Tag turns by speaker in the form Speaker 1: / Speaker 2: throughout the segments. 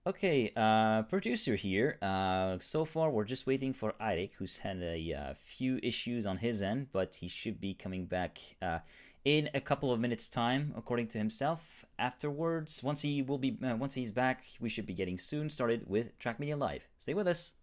Speaker 1: Okay, producer here. So far, we're just waiting for Eirik, who's had a few issues on his end, but he should be coming back in a couple of minutes' time, according to himself. Afterwards, once he's back, we should be getting soon started with Trackmania Live. Stay with us.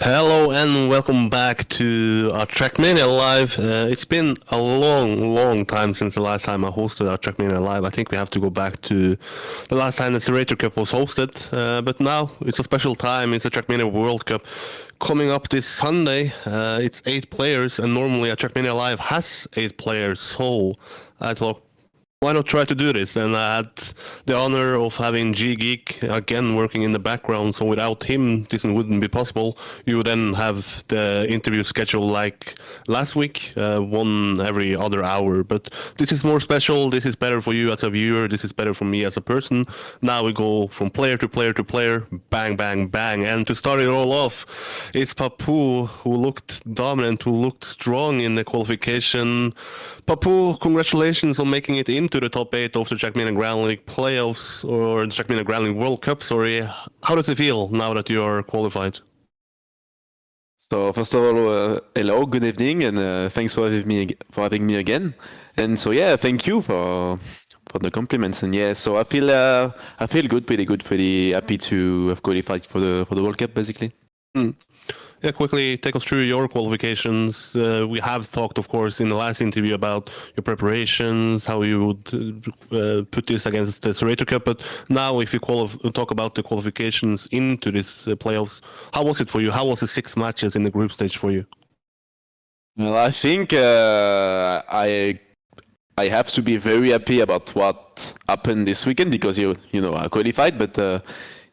Speaker 2: Hello and welcome back to our Trackmania Live. It's been a long time since the last time I hosted our Trackmania Live. I think we have to go back to the last time the Curator Cup was hosted. But now it's a special time. It's the Trackmania World Cup coming up this Sunday. It's 8 players, and normally a Trackmania Live has 8 players. So I thought, why not try to do this? And I had the honor of having G Geek again working in the background. So without him, this wouldn't be possible. You would then have the interview schedule like last week, one every other hour. But this is more special. This is better for you as a viewer. This is better for me as a person. Now we go from player to player to player, bang, bang, bang. And to start it all off, it's Papou, who looked dominant, who looked strong in the qualification. Papou, congratulations on making it into the top 8 of the Trackmania Grand League playoffs, or the Trackmania Grand League World Cup, sorry. How does it feel now that you are qualified?
Speaker 3: So first of all, hello, good evening, and thanks for having me again. And so yeah, thank you for the compliments. And yeah, so I feel good, pretty happy to have qualified for the World Cup, basically.
Speaker 2: Yeah, quickly take us through your qualifications. We have talked, of course, in the last interview about your preparations, how you would put this against the Curator Cup. But now, if you talk about the qualifications into this playoffs, how was it for you? How was the 6 matches in the group stage for you?
Speaker 3: Well, I think I have to be very happy about what happened this weekend because you know I qualified. But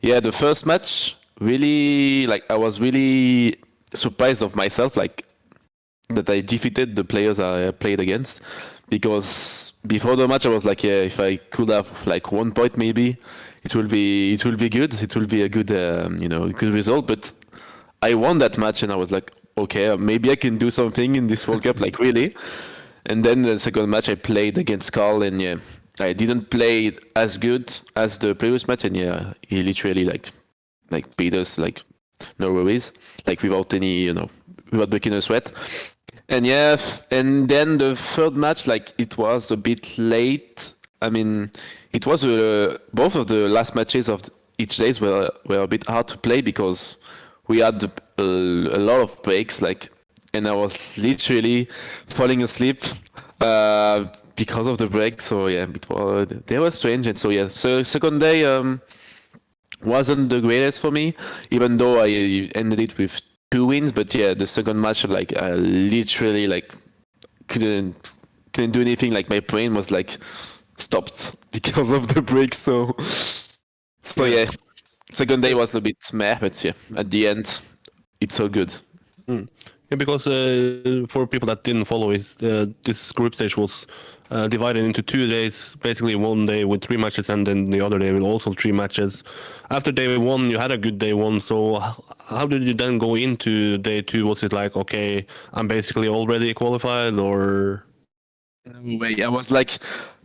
Speaker 3: yeah, the first match. Really, I was really surprised of myself, that I defeated the players I played against. Because before the match, I was like, yeah, if I could have 1 point maybe, it will be good. It will be a good good result. But I won that match, and I was like, okay, maybe I can do something in this World Cup, like really. And then the second match I played against Carl, and yeah, I didn't play as good as the previous match, and yeah, he literally like beat us like no worries, like without any without breaking a sweat. And yeah, and then the third match, like it was a bit late. I mean, it was both of the last matches of each days were a bit hard to play because we had a lot of breaks, like, and I was literally falling asleep because of the break. So yeah, they were strange, and so yeah, so second day wasn't the greatest for me, even though I ended it with 2 wins. But yeah, the second match, like I literally like couldn't do anything. Like my brain was like stopped because of the break. So yeah, second day was a bit meh, but yeah, at the end, it's all good.
Speaker 2: Yeah, because for people that didn't follow it, this group stage was divided into 2 days. Basically, one day with 3 matches, and then the other day with also 3 matches. After day 1, you had a good day 1. So how did you then go into day 2? Was it like, okay, I'm basically already qualified, or?
Speaker 3: No way. I was like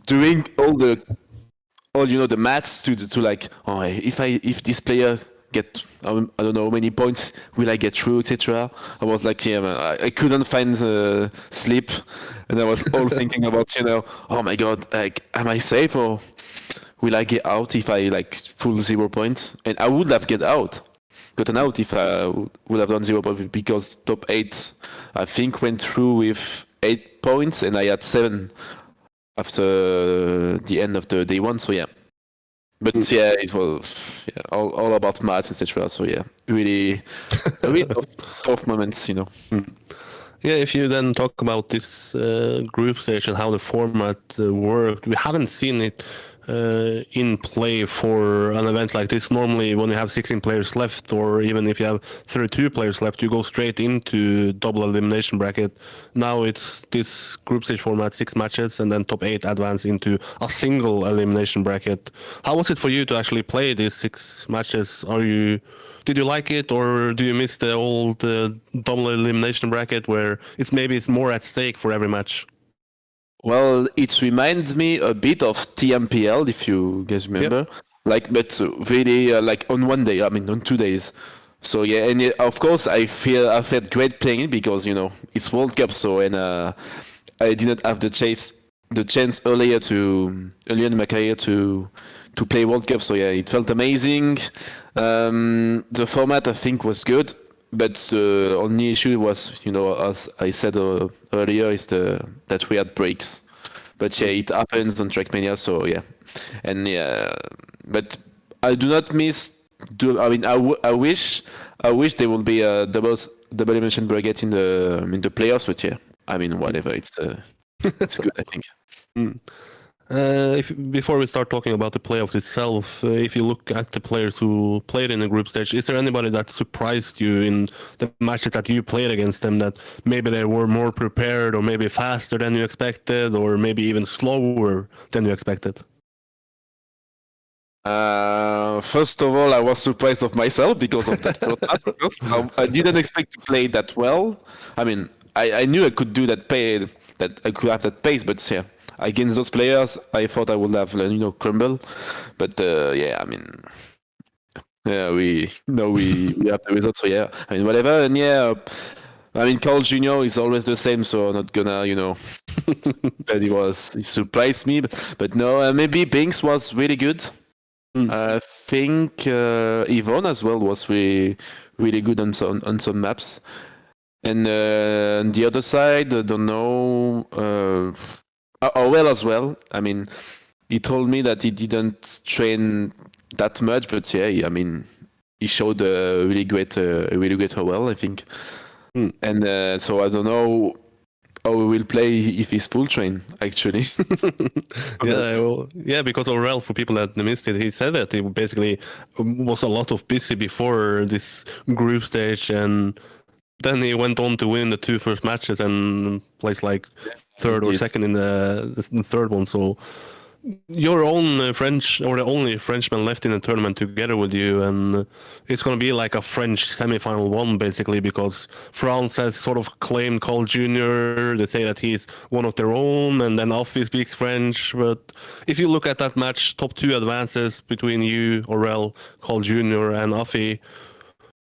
Speaker 3: doing all the maths to like, oh, if this player get I don't know how many points will I get through, etc. I was like, yeah, man, I couldn't find sleep, and I was all thinking about oh my god, like, am I safe or will I get out if I like full 0 points? And I would have gotten out if I would have done 0 points, because top 8 I think went through with 8 points, and I had 7 after the end of the day 1. So yeah. But yeah, it was all about maths, etc. So yeah, really tough moments.
Speaker 2: Yeah, if you then talk about this group stage and how the format worked, we haven't seen it in play for an event like this. Normally, when you have 16 players left, or even if you have 32 players left, you go straight into double elimination bracket. Now it's this group stage format, 6 matches, and then top 8 advance into a single elimination bracket. How was it for you to actually play these 6 matches? Did you like it, or do you miss the old double elimination bracket where it's more at stake for every match?
Speaker 3: Well, it reminds me a bit of TMPL, if you guys remember. Yep. Like, but really, like on one day, I mean, on 2 days. So yeah, and of course, I felt great playing it because it's World Cup. So I didn't have the chance earlier in my career to play World Cup. So yeah, it felt amazing. The format I think was good. But the only issue was, as I said earlier, is that we had breaks. But yeah, it happens on Trackmania, so yeah. And yeah, but I do not miss. I mean, I wish there will be a double elimination bracket in the playoffs. But yeah, I mean, whatever. It's good, I think.
Speaker 2: Before we start talking about the playoffs itself, if you look at the players who played in the group stage, is there anybody that surprised you in the matches that you played against them, that maybe they were more prepared, or maybe faster than you expected, or maybe even slower than you expected?
Speaker 3: First of all, I was surprised of myself because of that first match. I didn't expect to play that well. I mean, I knew I could do that that I could have that pace, but yeah. Against those players, I thought I would have, crumble. But yeah, I mean, yeah, we have the results. So yeah, I mean, whatever. And yeah, I mean, CarlJr is always the same, so I'm not gonna, that he surprised me. But no, maybe Binks was really good. I think Yvonne as well was really good on some maps. And on the other side, I don't know. Aurel as well. I mean, he told me that he didn't train that much, but yeah, I mean, he showed a really great Aurel, I think. And so I don't know how he will play if he's full train, actually.
Speaker 2: Yeah, because Aurel, for people that missed it, he said that he basically was a lot of busy before this group stage, and then he went on to win the 2 first matches and placed like third or second in the third one. So your own French, or the only Frenchman left in the tournament together with you, and it's going to be like a French semi-final one, basically, because France has sort of claimed CarlJr. They say that he's one of their own, and then Affi speaks French. But if you look at that match, top two advances between you, Aurel, CarlJr. and Affi,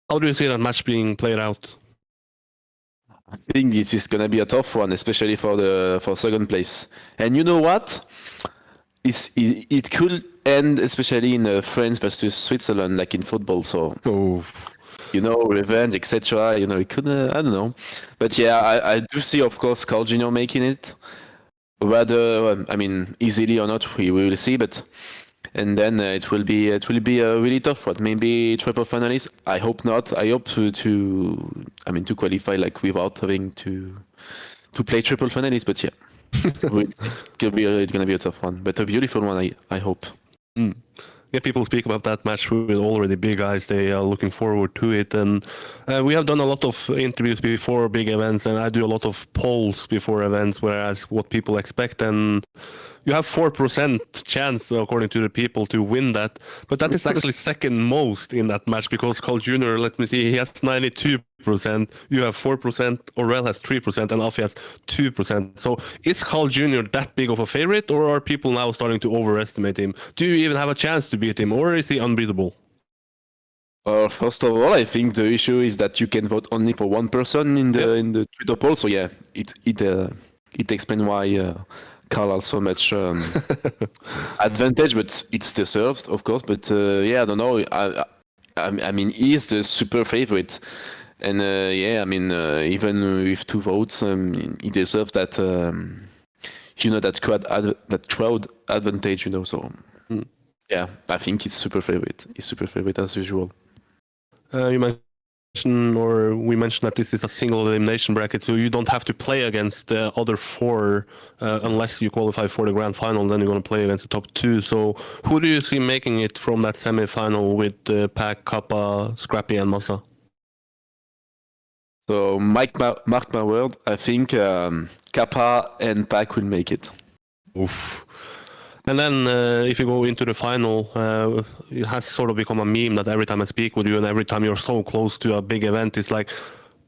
Speaker 2: how do you see that match being played out?
Speaker 3: I think this is gonna be a tough one, especially for second place. And you know what? It could end, especially in France versus Switzerland, like in football. So
Speaker 2: Oh.
Speaker 3: Revenge, etc. It could. I don't know, but yeah, I do see, of course, CarlJr making it. Whether easily or not, we will see. But and then it will be a really tough one. Maybe triple finalists. I hope not. I hope to qualify like without having to play triple finalists. But yeah, it's gonna be a tough one, but a beautiful one. I hope.
Speaker 2: Mm. Yeah, people speak about that match with already big eyes. They are looking forward to it, and we have done a lot of interviews before big events, and I do a lot of polls before events, whereas what people expect, and you have 4% chance, according to the people, to win that. But that is actually second most in that match, because CarlJr, let me see, he has 92%, you have 4%, Aurel has 3%, and Affi has 2%. So is CarlJr that big of a favorite, or are people now starting to overestimate him? Do you even have a chance to beat him, or is he unbeatable?
Speaker 3: First of all, I think the issue is that you can vote only for one person in the Twitter poll. So yeah, it explains why Carl has so much advantage, but it's deserved, of course. But yeah, I don't know. I mean, he's the super favorite, and even with 2 votes, he deserves that. That crowd advantage. So yeah, I think he's super favorite. He's super favorite as usual.
Speaker 2: You mentioned, or we mentioned, that this is a single elimination bracket, so you don't have to play against the other 4 unless you qualify for the grand final. Then you're going to play against the top 2. So who do you see making it from that semi-final with Pack, Kappa, Scrapie, and Massa?
Speaker 3: So mark my word, I think Kappa and Pack will make it.
Speaker 2: Oof. And then if you go into the final, it has sort of become a meme that every time I speak with you and every time you're so close to a big event, it's like,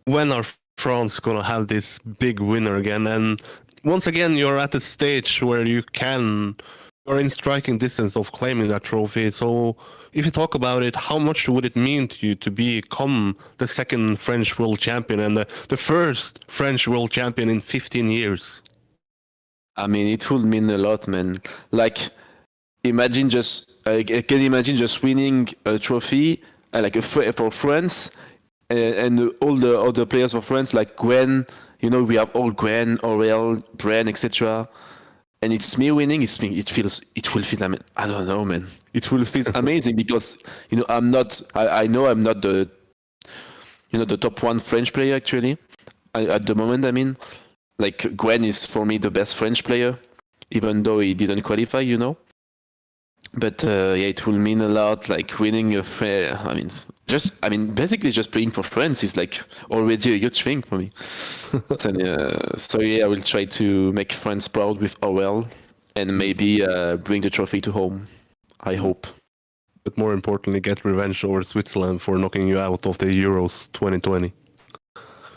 Speaker 2: when are France going to have this big winner again? And once again, you're at the stage where you're in striking distance of claiming that trophy. So if you talk about it, how much would it mean to you to become the second French world champion and the first French world champion in 15 years?
Speaker 3: I mean, it would mean a lot, man. Like, I can imagine just winning a trophy for France, and all the other players for France, like Gwen. We have all Gwen, Aurel, Bren, etc. And it's me winning. It will feel. I mean, I don't know, man. It will feel amazing because I'm not. I know I'm not the the top 1 French player actually at the moment. I mean. Like, Gwen is for me the best French player, even though he didn't qualify, But yeah, it will mean a lot. Like, winning a fair. Basically just playing for France is like already a huge thing for me. So yeah, I will try to make France proud with Aurel, and maybe bring the trophy to home. I hope.
Speaker 2: But more importantly, get revenge over Switzerland for knocking you out of the Euros 2020.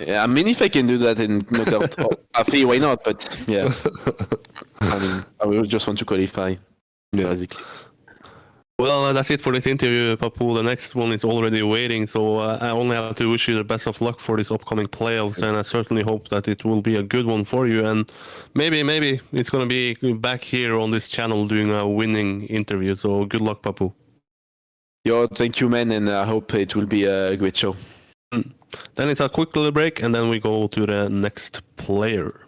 Speaker 3: Yeah, I mean, if I can do that and knock out Affi, why not? But yeah, I will just want to qualify, basically.
Speaker 2: Well, that's it for this interview, Papou. The next one is already waiting, so I only have to wish you the best of luck for this upcoming playoffs, and I certainly hope that it will be a good one for you, and maybe it's going to be back here on this channel doing a winning interview, so good luck, Papou.
Speaker 3: Yo, thank you, man, and I hope it will be a great show.
Speaker 2: Then it's a quick little break, and then we go to the next player.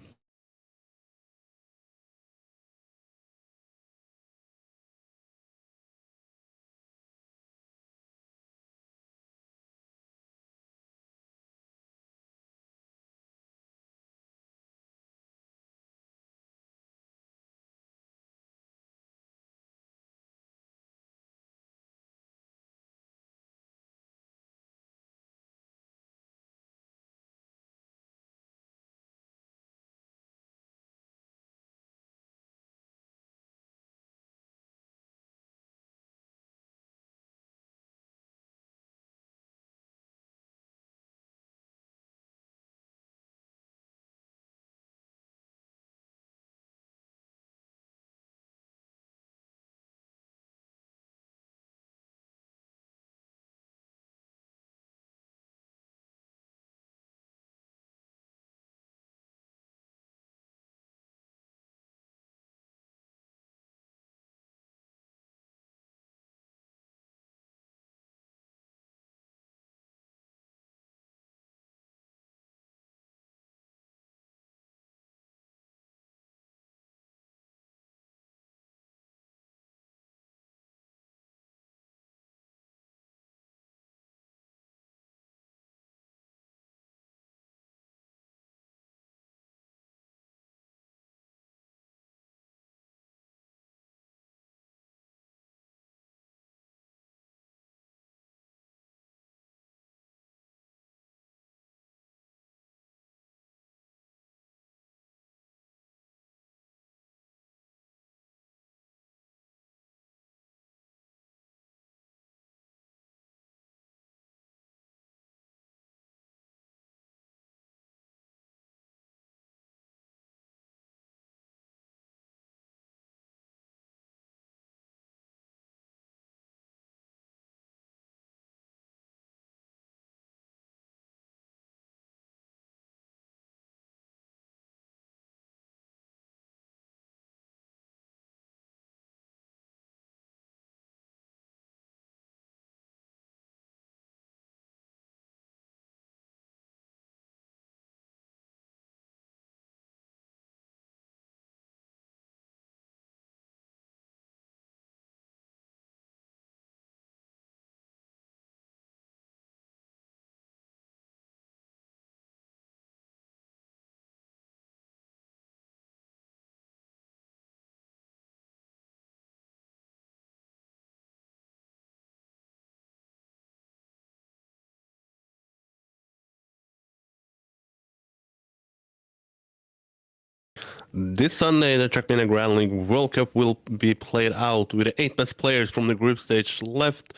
Speaker 2: This Sunday, the Trackmania Grand League World Cup will be played out with the 8 best players from the group stage left.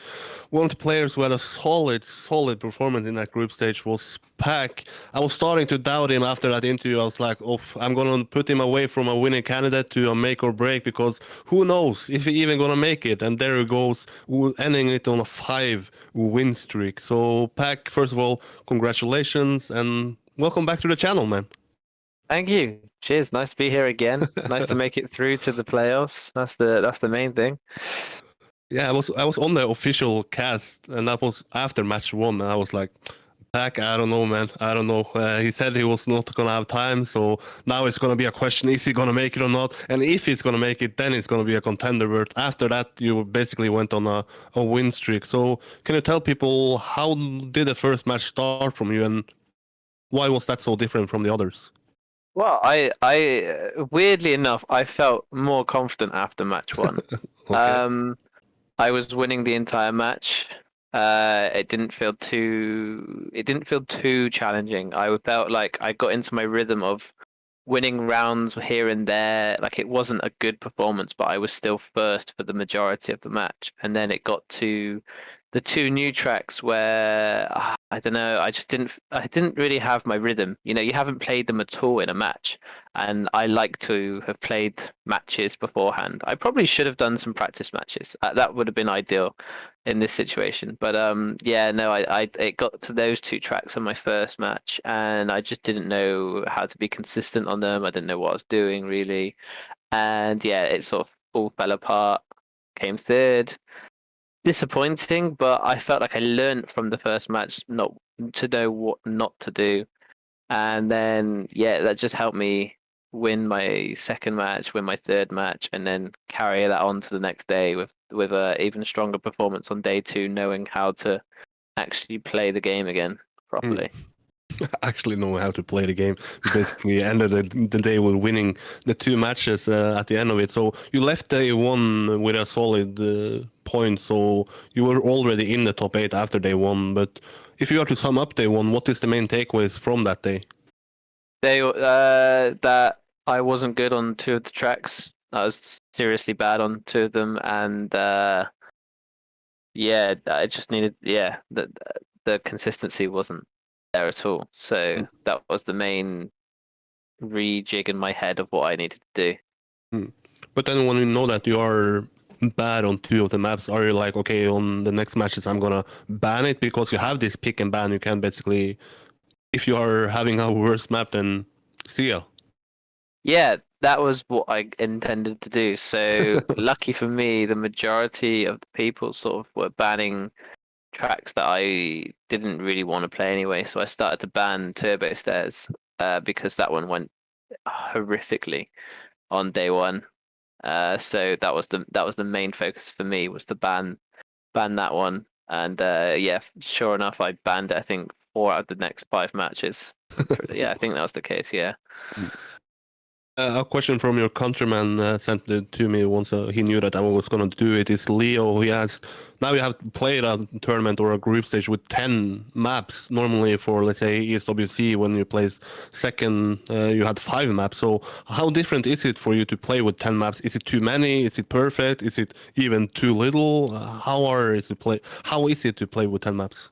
Speaker 2: One of the players who had a solid performance in that group stage was Pack. I was starting to doubt him after that interview. I was like, oh, I'm going to put him away from a winning candidate to a make or break, because who knows if he even going to make it. And there he goes, ending it on a 5-win streak. So Pack, first of all, congratulations and welcome back to the channel, man.
Speaker 4: Thank you. Cheers. Nice to be here again. Nice to make it through to the playoffs. That's the main thing.
Speaker 2: Yeah, I was on the official cast, and that was after match 1. And I was like, Pack, I don't know, man. I don't know. He said he was not gonna have time, so now it's gonna be a question: is he gonna make it or not? And if he's gonna make it, then it's gonna be a contender. But after that, you basically went on a win streak. So can you tell people how did the first match start from you, and why was that so different from the others?
Speaker 4: Well, I weirdly enough, I felt more confident after match 1.
Speaker 2: Okay.
Speaker 4: I was winning the entire match. It didn't feel too challenging. I felt like I got into my rhythm of winning rounds here and there. Like, it wasn't a good performance, but I was still first for the majority of the match. And then it got to the 2 new tracks where I don't know. I didn't really have my rhythm. You know, you haven't played them at all in a match, and I like to have played matches beforehand. I probably should have done some practice matches. That would have been ideal in this situation. But yeah, no, it got to those 2 tracks on my first match, and I just didn't know how to be consistent on them. I didn't know what I was doing really, and yeah, it sort of all fell apart. Came third. Disappointing, but I felt like I learned from the first match not to know what not to do, and then yeah, that just helped me win my second match, win my third match, and then carry that on to the next day with a even stronger performance on day 2, knowing how to actually play the game again properly.
Speaker 2: Actually know how to play the game. You basically ended the day with winning the 2 matches at the end of it. So you left day 1 with a solid point. So you were already in the top 8 after day 1. But if you were to sum up day 1, what is the main takeaways from that day?
Speaker 4: That I wasn't good on 2 of the tracks. I was seriously bad on 2 of them, and yeah, I just needed the consistency wasn't there at all. So that was the main rejig in my head of what I needed to do.
Speaker 2: But then when you know that you are bad on 2 of the maps, are you like, okay, on the next matches I'm gonna ban it, because you have this pick and ban? You can basically, if you are having a worse map, then see ya.
Speaker 4: Yeah, that was what I intended to do. So lucky for me, the majority of the people sort of were banning tracks that I didn't really want to play anyway. So I started to ban Turbo Stairs because that one went horrifically on day 1. So that was the main focus for me, was to ban that one. And yeah, sure enough, I banned it, I think 4 out of the next 5 matches. Yeah, I think that was the case. Yeah.
Speaker 2: A question from your countryman sent it to me once. He knew that I was going to do it. Is Leo? He has, now you have played a tournament or a group stage with 10 maps. Normally for, let's say, ESWC, when you place second, you had 5 maps. So how different is it for you to play with 10 maps? Is it too many? Is it perfect? Is it even too little? How is it to play with 10 maps?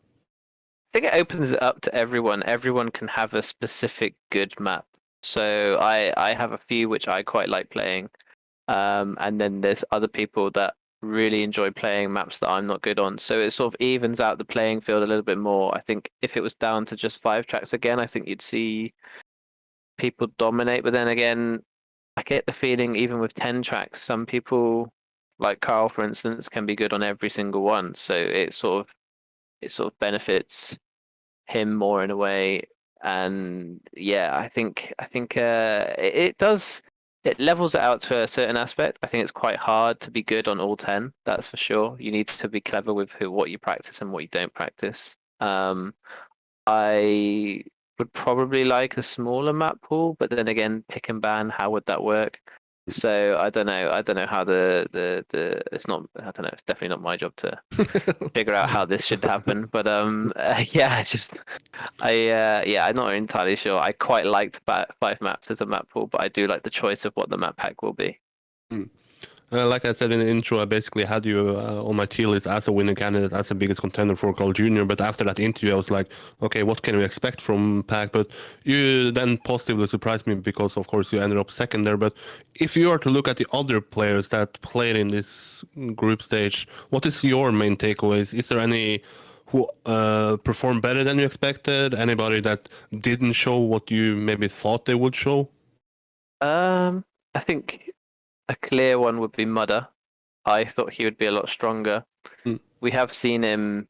Speaker 4: I think it opens it up to everyone. Everyone can have a specific good map. So I have a few which I quite like playing, and then there's other people that really enjoy playing maps that I'm not good on. So it sort of evens out the playing field a little bit more. I think if it was down to just 5 tracks again, I think you'd see people dominate. But then again, I get the feeling even with 10 tracks, some people, like Carl, for instance, can be good on every single one. So it sort of benefits him more in a way. And yeah, I think it does. It levels it out to a certain aspect. I think it's quite hard to be good on all 10. That's for sure. You need to be clever with what you practice and what you don't practice. I would probably like a smaller map pool, but then again, pick and ban, how would that work? So I don't know. I don't know how the it's not. I don't know. It's definitely not my job to figure out how this should happen. But yeah, I'm not entirely sure. I quite liked 5 maps as a map pool, but I do like the choice of what the map pack will be.
Speaker 2: Like I said in the intro, I basically had you on my tier list as a winning candidate, as the biggest contender for CarlJr. But after that interview, I was like, okay, what can we expect from Pack? But you then positively surprised me because, of course, you ended up second there. But if you are to look at the other players that played in this group stage, what is your main takeaways? Is there any who performed better than you expected? Anybody that didn't show what you maybe thought they would show?
Speaker 4: I think a clear one would be Mudder. I thought he would be a lot stronger.
Speaker 2: Mm.
Speaker 4: We have seen him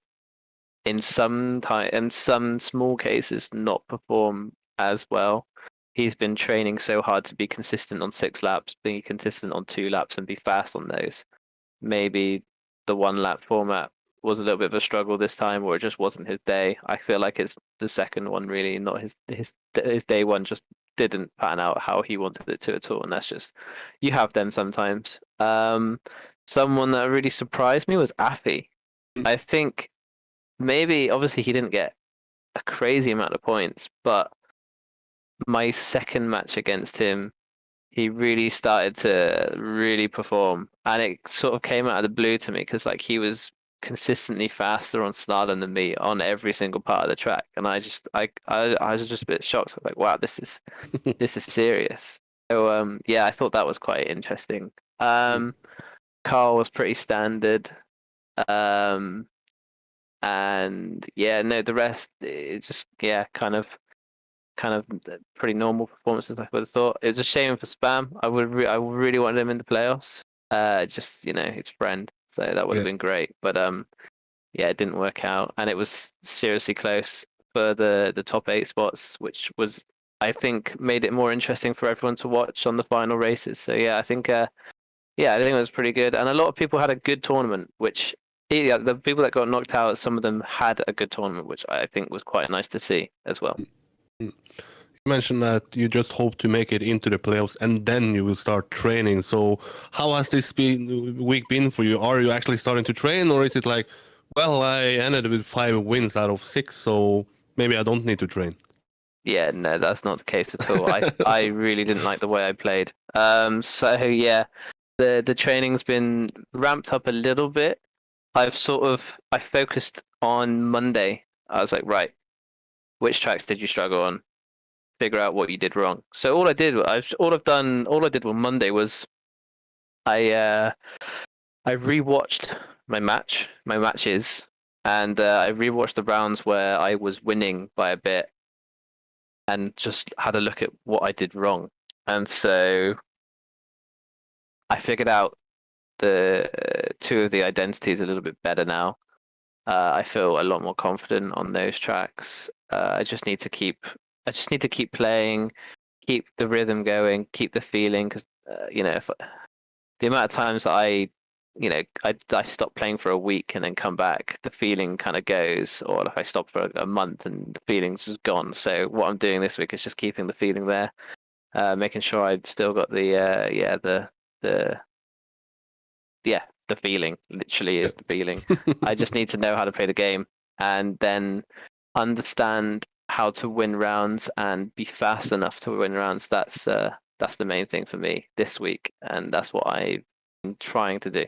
Speaker 4: in some small cases not perform as well. He's been training so hard to be consistent on 6 laps, be consistent on 2 laps, and be fast on those. Maybe the 1 lap format was a little bit of a struggle this time, or it just wasn't his day. I feel like it's the second one really, not his day one just didn't pan out how he wanted it to at all, and that's just, you have them sometimes. Someone that really surprised me was Affi. I think maybe obviously he didn't get a crazy amount of points, but my second match against him, he really started to really perform, and it sort of came out of the blue to me because like he was consistently faster on slalom than me on every single part of the track, and I was just a bit shocked. I was like, wow, this is serious. So yeah, I thought that was quite interesting. Carl was pretty standard. And yeah, no, the rest it just kind of pretty normal performances. I would have thought it was a shame for Spam. I really wanted him in the playoffs. Just his friend, so that would have been great. But yeah, it didn't work out, and it was seriously close for the top 8 spots, which was, I think, made it more interesting for everyone to watch on the final races. So yeah, I think it was pretty good, and a lot of people had a good tournament, which. Yeah, the people that got knocked out, some of them had a good tournament, which I think was quite nice to see as well.
Speaker 2: You mentioned that you just hope to make it into the playoffs and then you will start training. So how has this week been for you? Are you actually starting to train, or is it like, well, I ended with 5 wins out of 6, so maybe I don't need to train?
Speaker 4: Yeah, no, that's not the case at all. I really didn't like the way I played. So yeah, the training's been ramped up a little bit. I focused on Monday. I was like, right, which tracks did you struggle on? Figure out what you did wrong. So all I did on Monday was I rewatched my matches, and I rewatched the rounds where I was winning by a bit, and just had a look at what I did wrong. And so I figured out the 2 of the identities a little bit better now. I feel a lot more confident on those tracks. I just need to keep playing, keep the rhythm going, keep the feeling, because if the amount of times that I stop playing for a week and then come back, the feeling kind of goes, or if I stop for a month and the feeling's just gone. So what I'm doing this week is just keeping the feeling there, making sure I've still got the feeling. Literally is the feeling. I just need to know how to play the game, and then understand how to win rounds and be fast enough to win rounds. That's the main thing for me this week, and that's what I've been trying to do.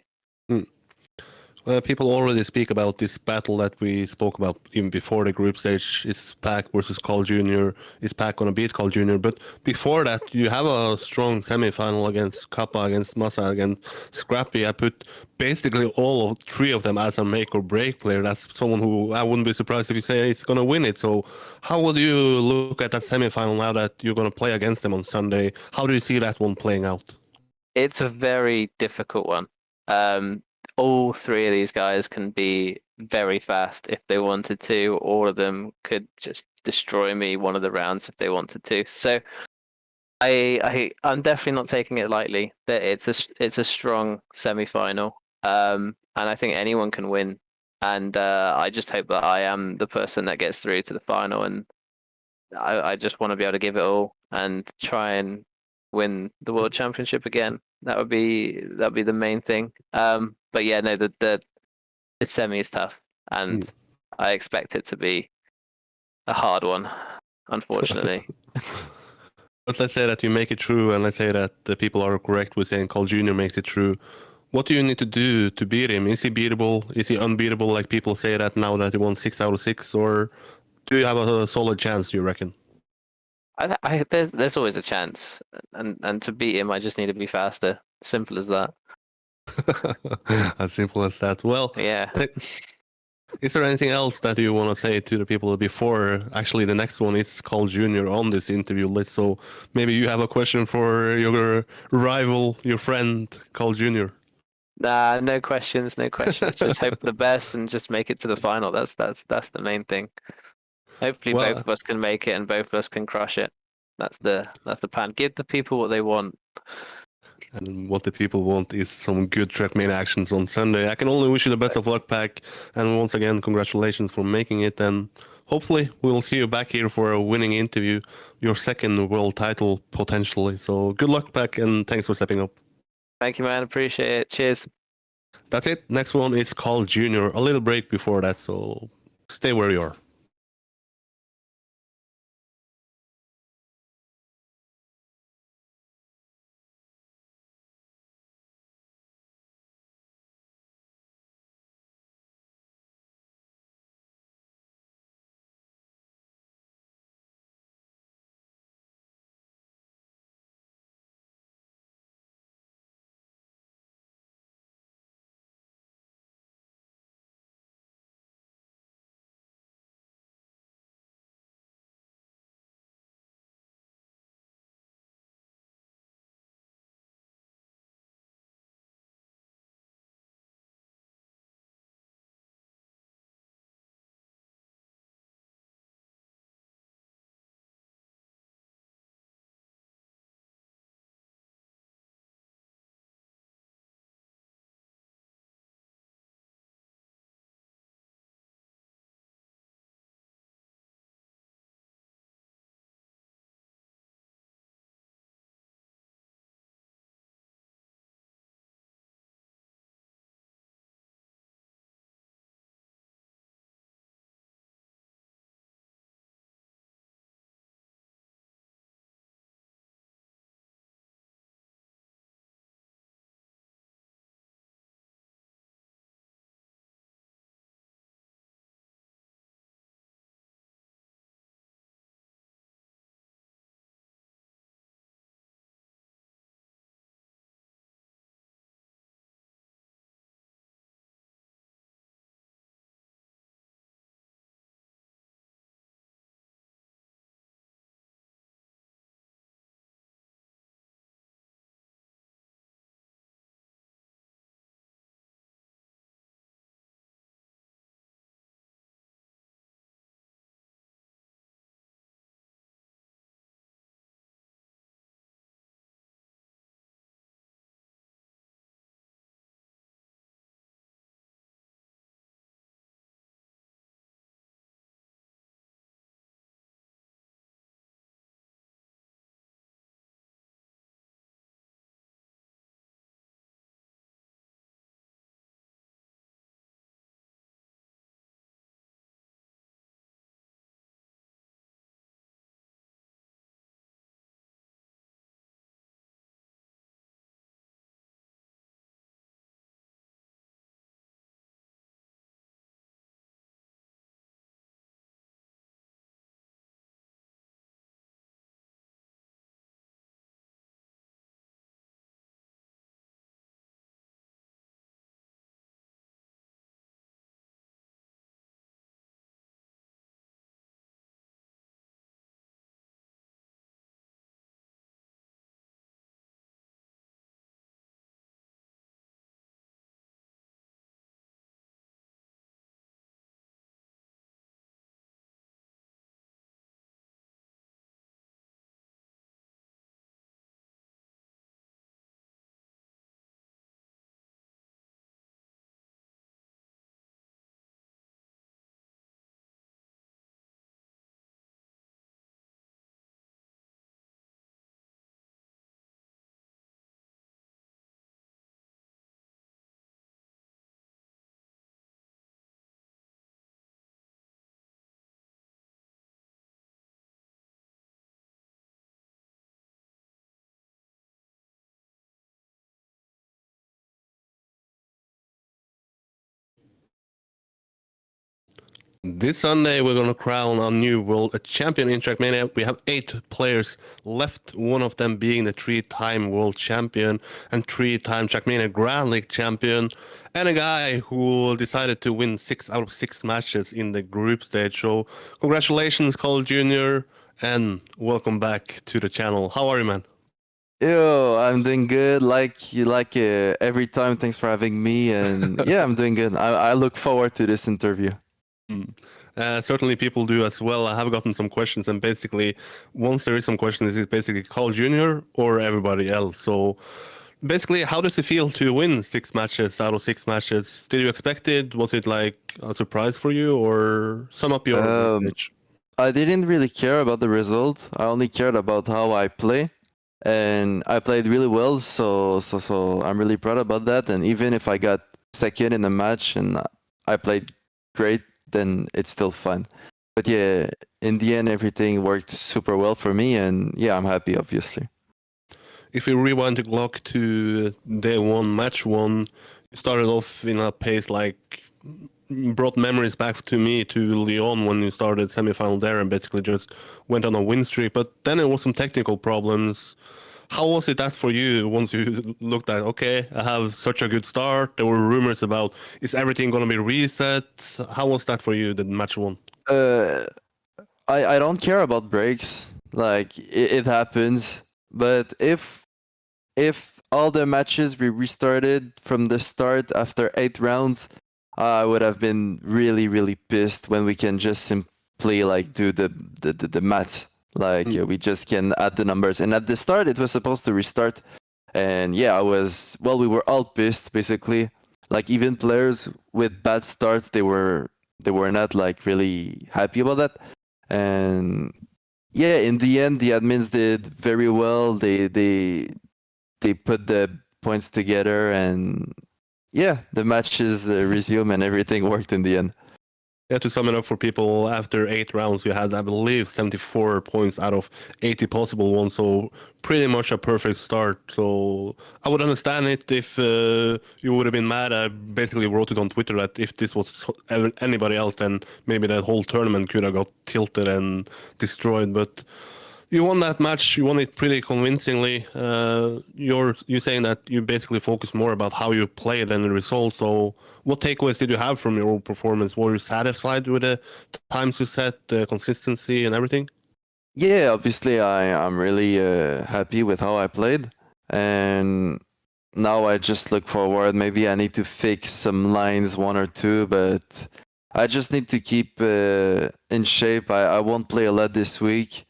Speaker 2: People already speak about this battle that we spoke about even before the group stage. It's Pack versus CarlJr. Is Pack gonna beat CarlJr? But before that, you have a strong semi-final against Kappa, against Massa, against Scrapie. I put basically all of 3 of them as a make or break player. That's someone who I wouldn't be surprised if you say he's gonna win it. So how would you look at that semi-final now that you're gonna play against them on Sunday? How do you see that one playing out?
Speaker 4: It's a very difficult one. All 3 of these guys can be very fast if they wanted to. All of them could just destroy me one of the rounds if they wanted to. So I'm definitely not taking it lightly. That it's a strong semi-final, and I think anyone can win. And I just hope that I am the person that gets through to the final. And I just want to be able to give it all and try and win the world championship again. That'd be the main thing. But yeah, no, the semi is tough, and I expect it to be a hard one, unfortunately.
Speaker 2: But let's say that you make it through, and let's say that the people are correct with saying CarlJr makes it through. What do you need to do to beat him? Is he beatable? Is he unbeatable, like people say that now that he won 6 out of 6? Or do you have a solid chance, do you reckon?
Speaker 4: There's always a chance, and to beat him, I just need to be faster. Simple as that.
Speaker 2: As simple as that. Well,
Speaker 4: Yeah.
Speaker 2: Is there anything else that you want to say to the people before? Actually, the next one is CarlJr on this interview list. So maybe you have a question for your rival, your friend, CarlJr.
Speaker 4: Nah, no questions, no questions. Just hope for the best and just make it to the final. That's the main thing. Hopefully, both of us can make it and both of us can crush it. That's the plan. Give the people what they want.
Speaker 2: And what the people want is some good Trackmania actions on Sunday. I can only wish you the best of luck, Pack. And once again, congratulations for making it. And hopefully, we'll see you back here for a winning interview, your second world title potentially. So good luck, Pack, and thanks for stepping up.
Speaker 4: Thank you, man. Appreciate it. Cheers.
Speaker 2: That's it. Next one is CarlJr. A little break before that, so stay where you are. This Sunday, we're going to crown our new world champion in Trackmania. We have 8 players left, one of them being the 3-time world champion and 3-time Trackmania Grand League champion, and a guy who decided to win 6 out of 6 matches in the group stage. So, congratulations, CarlJr, and welcome back to the channel. How are you, man?
Speaker 5: Yo, I'm doing good. Every time. Thanks for having me. And yeah, I'm doing good. I look forward to this interview.
Speaker 2: Certainly people do as well. I have gotten some questions, and basically, once there is some questions, it's basically CarlJr or everybody else. So basically, how does it feel to win 6 matches out of 6 matches? Did you expect it? Was it like a surprise for you, or sum up your message?
Speaker 5: I didn't really care about the result. I only cared about how I play. And I played really well, so I'm really proud about that. And even if I got second in the match and I played great, then it's still fun. But yeah, in the end, everything worked super well for me, and yeah, I'm happy, obviously.
Speaker 2: If you rewind the clock to day 1, match 1, you started off in a pace like brought memories back to me to Lyon when you started semi-final there and basically just went on a win streak. But then it was some technical problems. How was it that for you once you looked at, okay, I have such a good start? There were rumors about, is everything going to be reset? How was that for you, the match 1?
Speaker 5: I don't care about breaks. Like, it happens. But if all the matches we restarted from the start after 8 rounds, I would have been really, really pissed when we can just simply like do the math. Like we just can add the numbers. And at the start, it was supposed to restart. And yeah, we were all pissed basically. Like even players with bad starts, they were not like really happy about that. And yeah, in the end, the admins did very well. They put the points together, and yeah, the matches resumed and everything worked in the end.
Speaker 2: Yeah, to sum it up for people, after 8 rounds, you had, I believe, 74 points out of 80 possible ones, so pretty much a perfect start. So I would understand it if you would have been mad. I basically wrote it on Twitter that if this was anybody else, then maybe that whole tournament could have got tilted and destroyed. But you won that match. You won it pretty convincingly. You're saying that you basically focus more about how you played than the result. So what takeaways did you have from your performance? Were you satisfied with the times you set, the consistency and everything?
Speaker 5: Yeah, obviously I'm really happy with how I played. And now I just look forward. Maybe I need to fix some lines, 1 or 2, but I just need to keep in shape. I won't play a lot this week.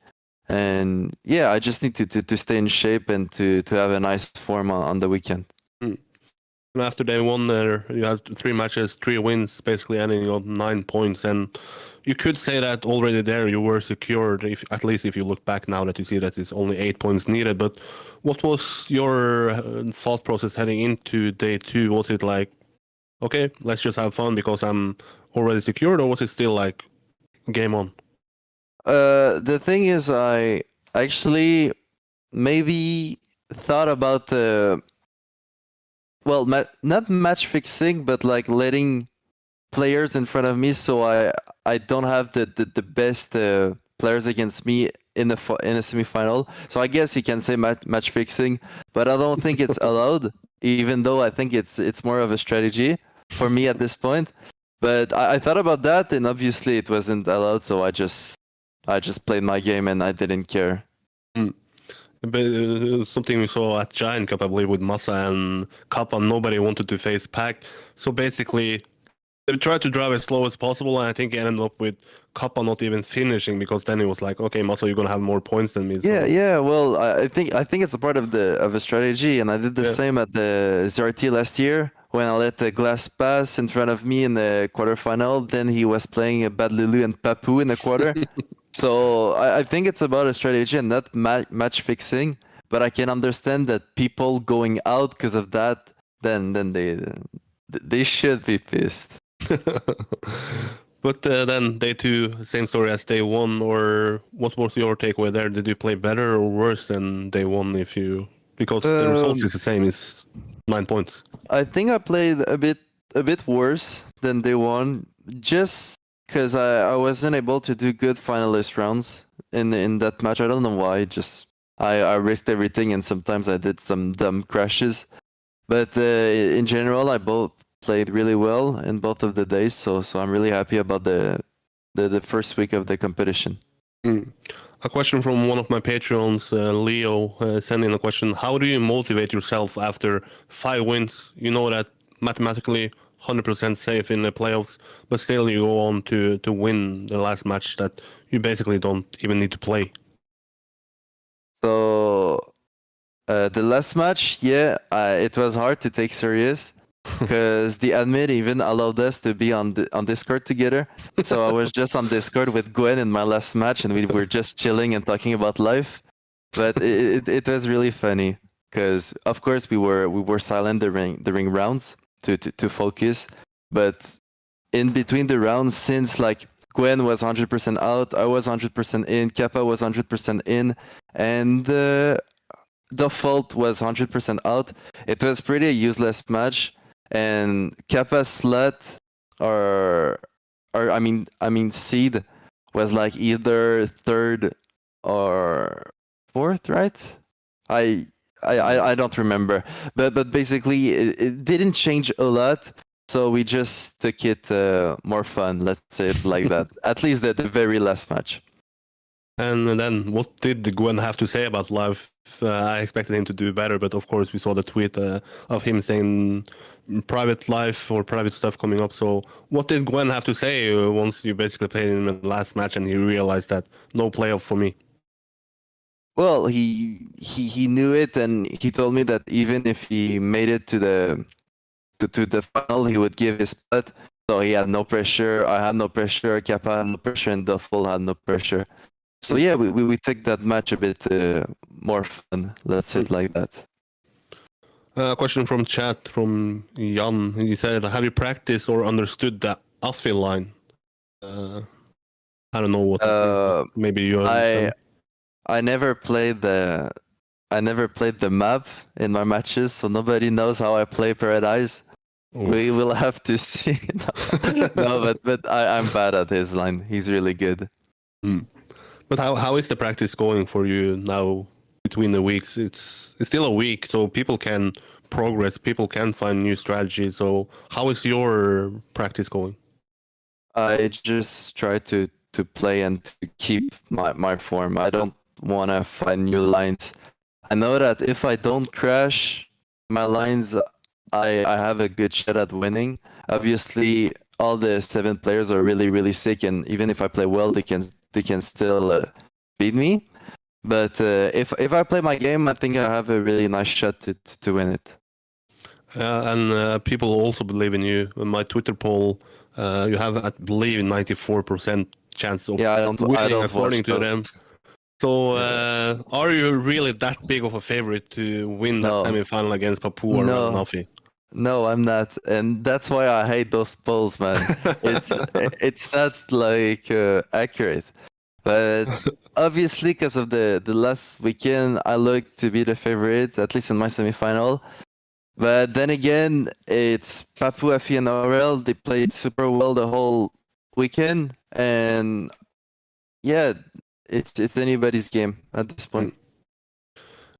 Speaker 5: And yeah, I just need to stay in shape and to have a nice form on the weekend.
Speaker 2: And after day 1 there, you had 3 matches, 3 wins, basically ending on 9 points. And you could say that already there you were secured, at least if you look back now that you see that it's only 8 points needed. But what was your thought process heading into day 2? Was it like, okay, let's just have fun because I'm already secured, or was it still like game on?
Speaker 5: The thing is, I actually maybe thought about not match fixing, but like letting players in front of me, so I don't have the best players against me in a semifinal. So I guess you can say match fixing, but I don't think it's allowed. Even though I think it's more of a strategy for me at this point. But I thought about that, and obviously it wasn't allowed. So I just played my game and I didn't care.
Speaker 2: But, something we saw at Giant Cup, I believe, with Massa and Kappa, nobody wanted to face Pack. So basically, they tried to drive as slow as possible, and I think it ended up with Kappa not even finishing, because then it was like, okay, Massa, you're gonna have more points than me. So.
Speaker 5: Yeah. Well, I think it's a part of a strategy, and I did the same at the ZRT last year when I let the glass pass in front of me in the quarterfinal. Then he was playing a Bad Lulu and Papou in the quarter. So I think it's about a strategy and not match fixing. But I can understand that people going out because of that, then they should be pissed.
Speaker 2: But then day 2, same story as day 1, or what was your takeaway there? Did you play better or worse than day 1? Because the results is the same, it's 9 points.
Speaker 5: I think I played a bit worse than day 1. Just because I wasn't able to do good finalist rounds in that match. I don't know why. Just I risked everything, and sometimes I did some dumb crashes. But in general, I both played really well in both of the days. So I'm really happy about the first week of the competition.
Speaker 2: A question from one of my patrons, Leo, sent in a question. How do you motivate yourself after 5 wins? You know that mathematically 100% safe in the playoffs, but still you go on to win the last match that you basically don't even need to play.
Speaker 5: So the last match, it was hard to take serious because the admin even allowed us to be on Discord together. So I was just on Discord with Gwen in my last match, and we were just chilling and talking about life. But it was really funny because of course we were silent during rounds to focus, but in between the rounds, since like Gwen was 100% out, I was 100% in, Kappa was 100% in, and Default was 100% out. It was pretty a useless match, and Kappa's slot or I mean seed was like either third or fourth, right? I don't remember, but basically it didn't change a lot. So we just took it more fun, let's say it like that. At least the very last match.
Speaker 2: And then what did Gwen have to say about life? I expected him to do better, but of course we saw the tweet of him saying private life or private stuff coming up. So what did Gwen have to say once you basically played him in the last match and he realized that no playoff for me?
Speaker 5: Well, he knew it, and he told me that even if he made it to the final, he would give his spot. So he had no pressure. I had no pressure. Kappa had no pressure, and Duffel had no pressure. So yeah, we took that match a bit more fun. Let's say it like that.
Speaker 2: A question from chat from Jan. He said, "Have you practiced or understood the Affi line?" I don't know what. That is, maybe you.
Speaker 5: I never played the map in my matches, so nobody knows how I play Paradise. Oh. We will have to see. No, but I'm bad at his line. He's really good.
Speaker 2: But how is the practice going for you now between the weeks? It's still a week, so people can progress, people can find new strategies. So how is your practice going?
Speaker 5: I just try to play and to keep my form. I don't want to find new lines. I know that if I don't crash my lines, I have a good shot at winning. Obviously, all the 7 players are really, really sick, and even if I play well, they can still beat me. But if I play my game, I think I have a really nice shot to win it.
Speaker 2: And people also believe in you. In my Twitter poll, you have, I believe, 94% chance of winning according to them. So are you really that big of a favorite to win that semi-final against Papou or Affi?
Speaker 5: No, I'm not, and that's why I hate those polls, man. It's not like accurate. But obviously, because of the last weekend, I look to be the favorite, at least in my semi-final. But then again, it's Papou, Affi, and Aurel. They played super well the whole weekend, and yeah, it's anybody's game at this point.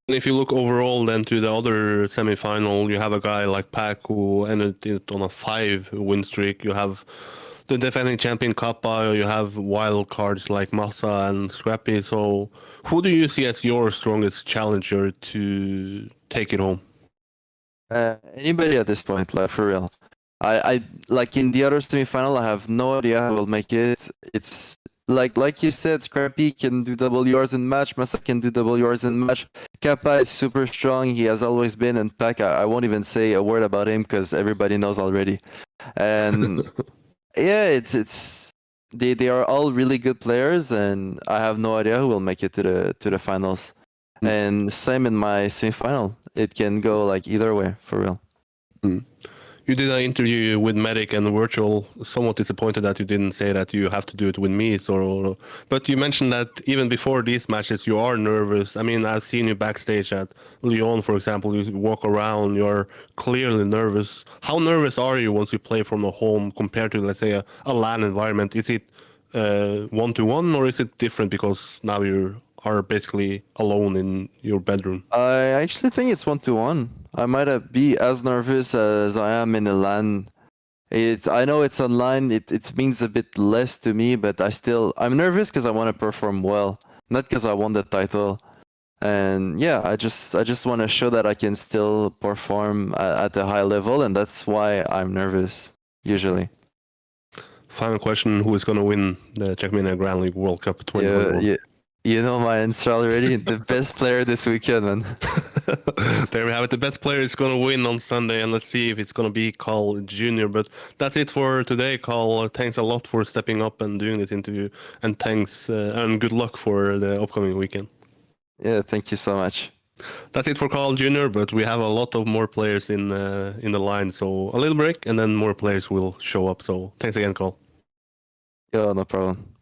Speaker 2: And if you look overall then to the other semi-final, you have a guy like Pac who ended it on a 5-win streak. You have the defending champion Kappa. You have wild cards like Massa and Scrapie. So who do you see as your strongest challenger to take it home?
Speaker 5: Anybody at this point, like for real. I like in the other semi-final, I have no idea who will make it. It's like you said, Scrapie can do WRs in match, Massa can do WRs in match. Kappa is super strong, he has always been, and Pac, I won't even say a word about him because everybody knows already. And yeah, it's they are all really good players, and I have no idea who will make it to the finals. And same in my semi-final, it can go like either way, for real.
Speaker 2: You did an interview with Medic and Virtual. Somewhat disappointed that you didn't say that you have to do it with me. So, but you mentioned that even before these matches, you are nervous. I mean, I've seen you backstage at Lyon, for example. You walk around, you're clearly nervous. How nervous are you once you play from a home compared to, let's say, a LAN environment? Is it 1-to-1 or is it different because now you are basically alone in your bedroom?
Speaker 5: I actually think it's 1-to-1. I might be as nervous as I am in the LAN. I know it's online. It means a bit less to me, but I'm nervous because I want to perform well, not because I won the title. And yeah, I just want to show that I can still perform at a high level, and that's why I'm nervous usually.
Speaker 2: Final question: who is going to win the Trackmania Grand League World Cup 2021?
Speaker 5: You know my answer already. The best player this weekend, man.
Speaker 2: There we have it. The best player is going to win on Sunday, and let's see if it's going to be CarlJr. But that's it for today, Carl. Thanks a lot for stepping up and doing this interview, and thanks and good luck for the upcoming weekend.
Speaker 5: Yeah, thank you so much.
Speaker 2: That's it for CarlJr. But we have a lot of more players in the line, so a little break, and then more players will show up. So thanks again, Carl.
Speaker 5: Yeah, no problem.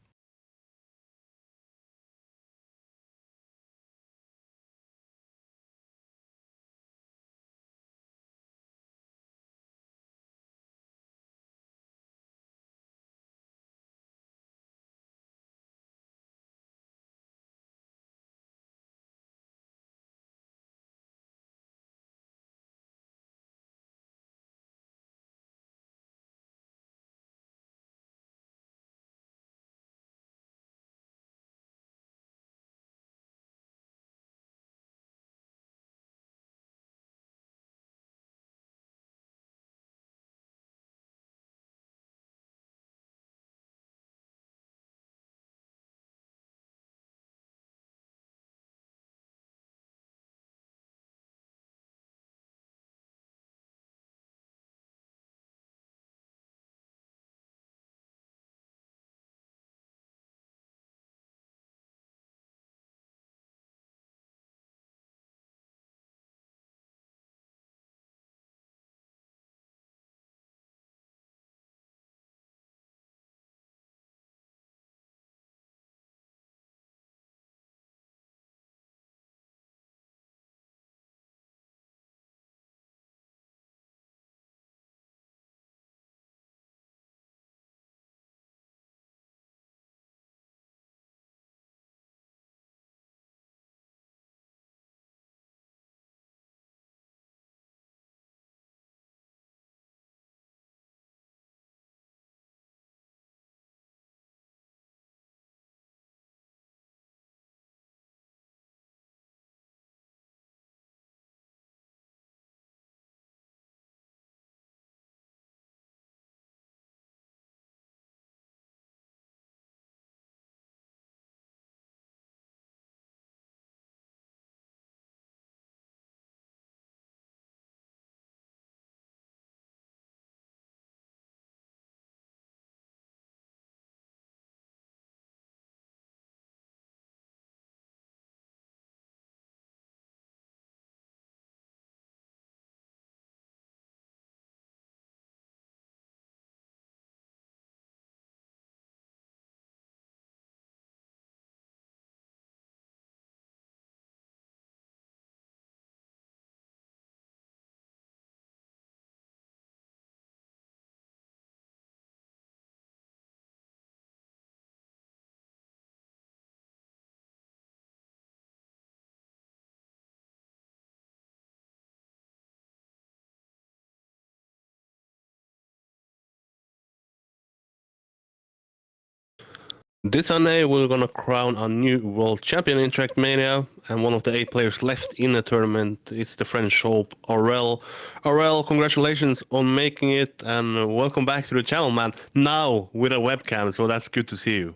Speaker 2: This Sunday, we're going to crown a new world champion in Trackmania, and one of the 8 players left in the tournament is the French hope, Aurel. Aurel, congratulations on making it, and welcome back to the channel, man. Now with a webcam, so that's good to see you.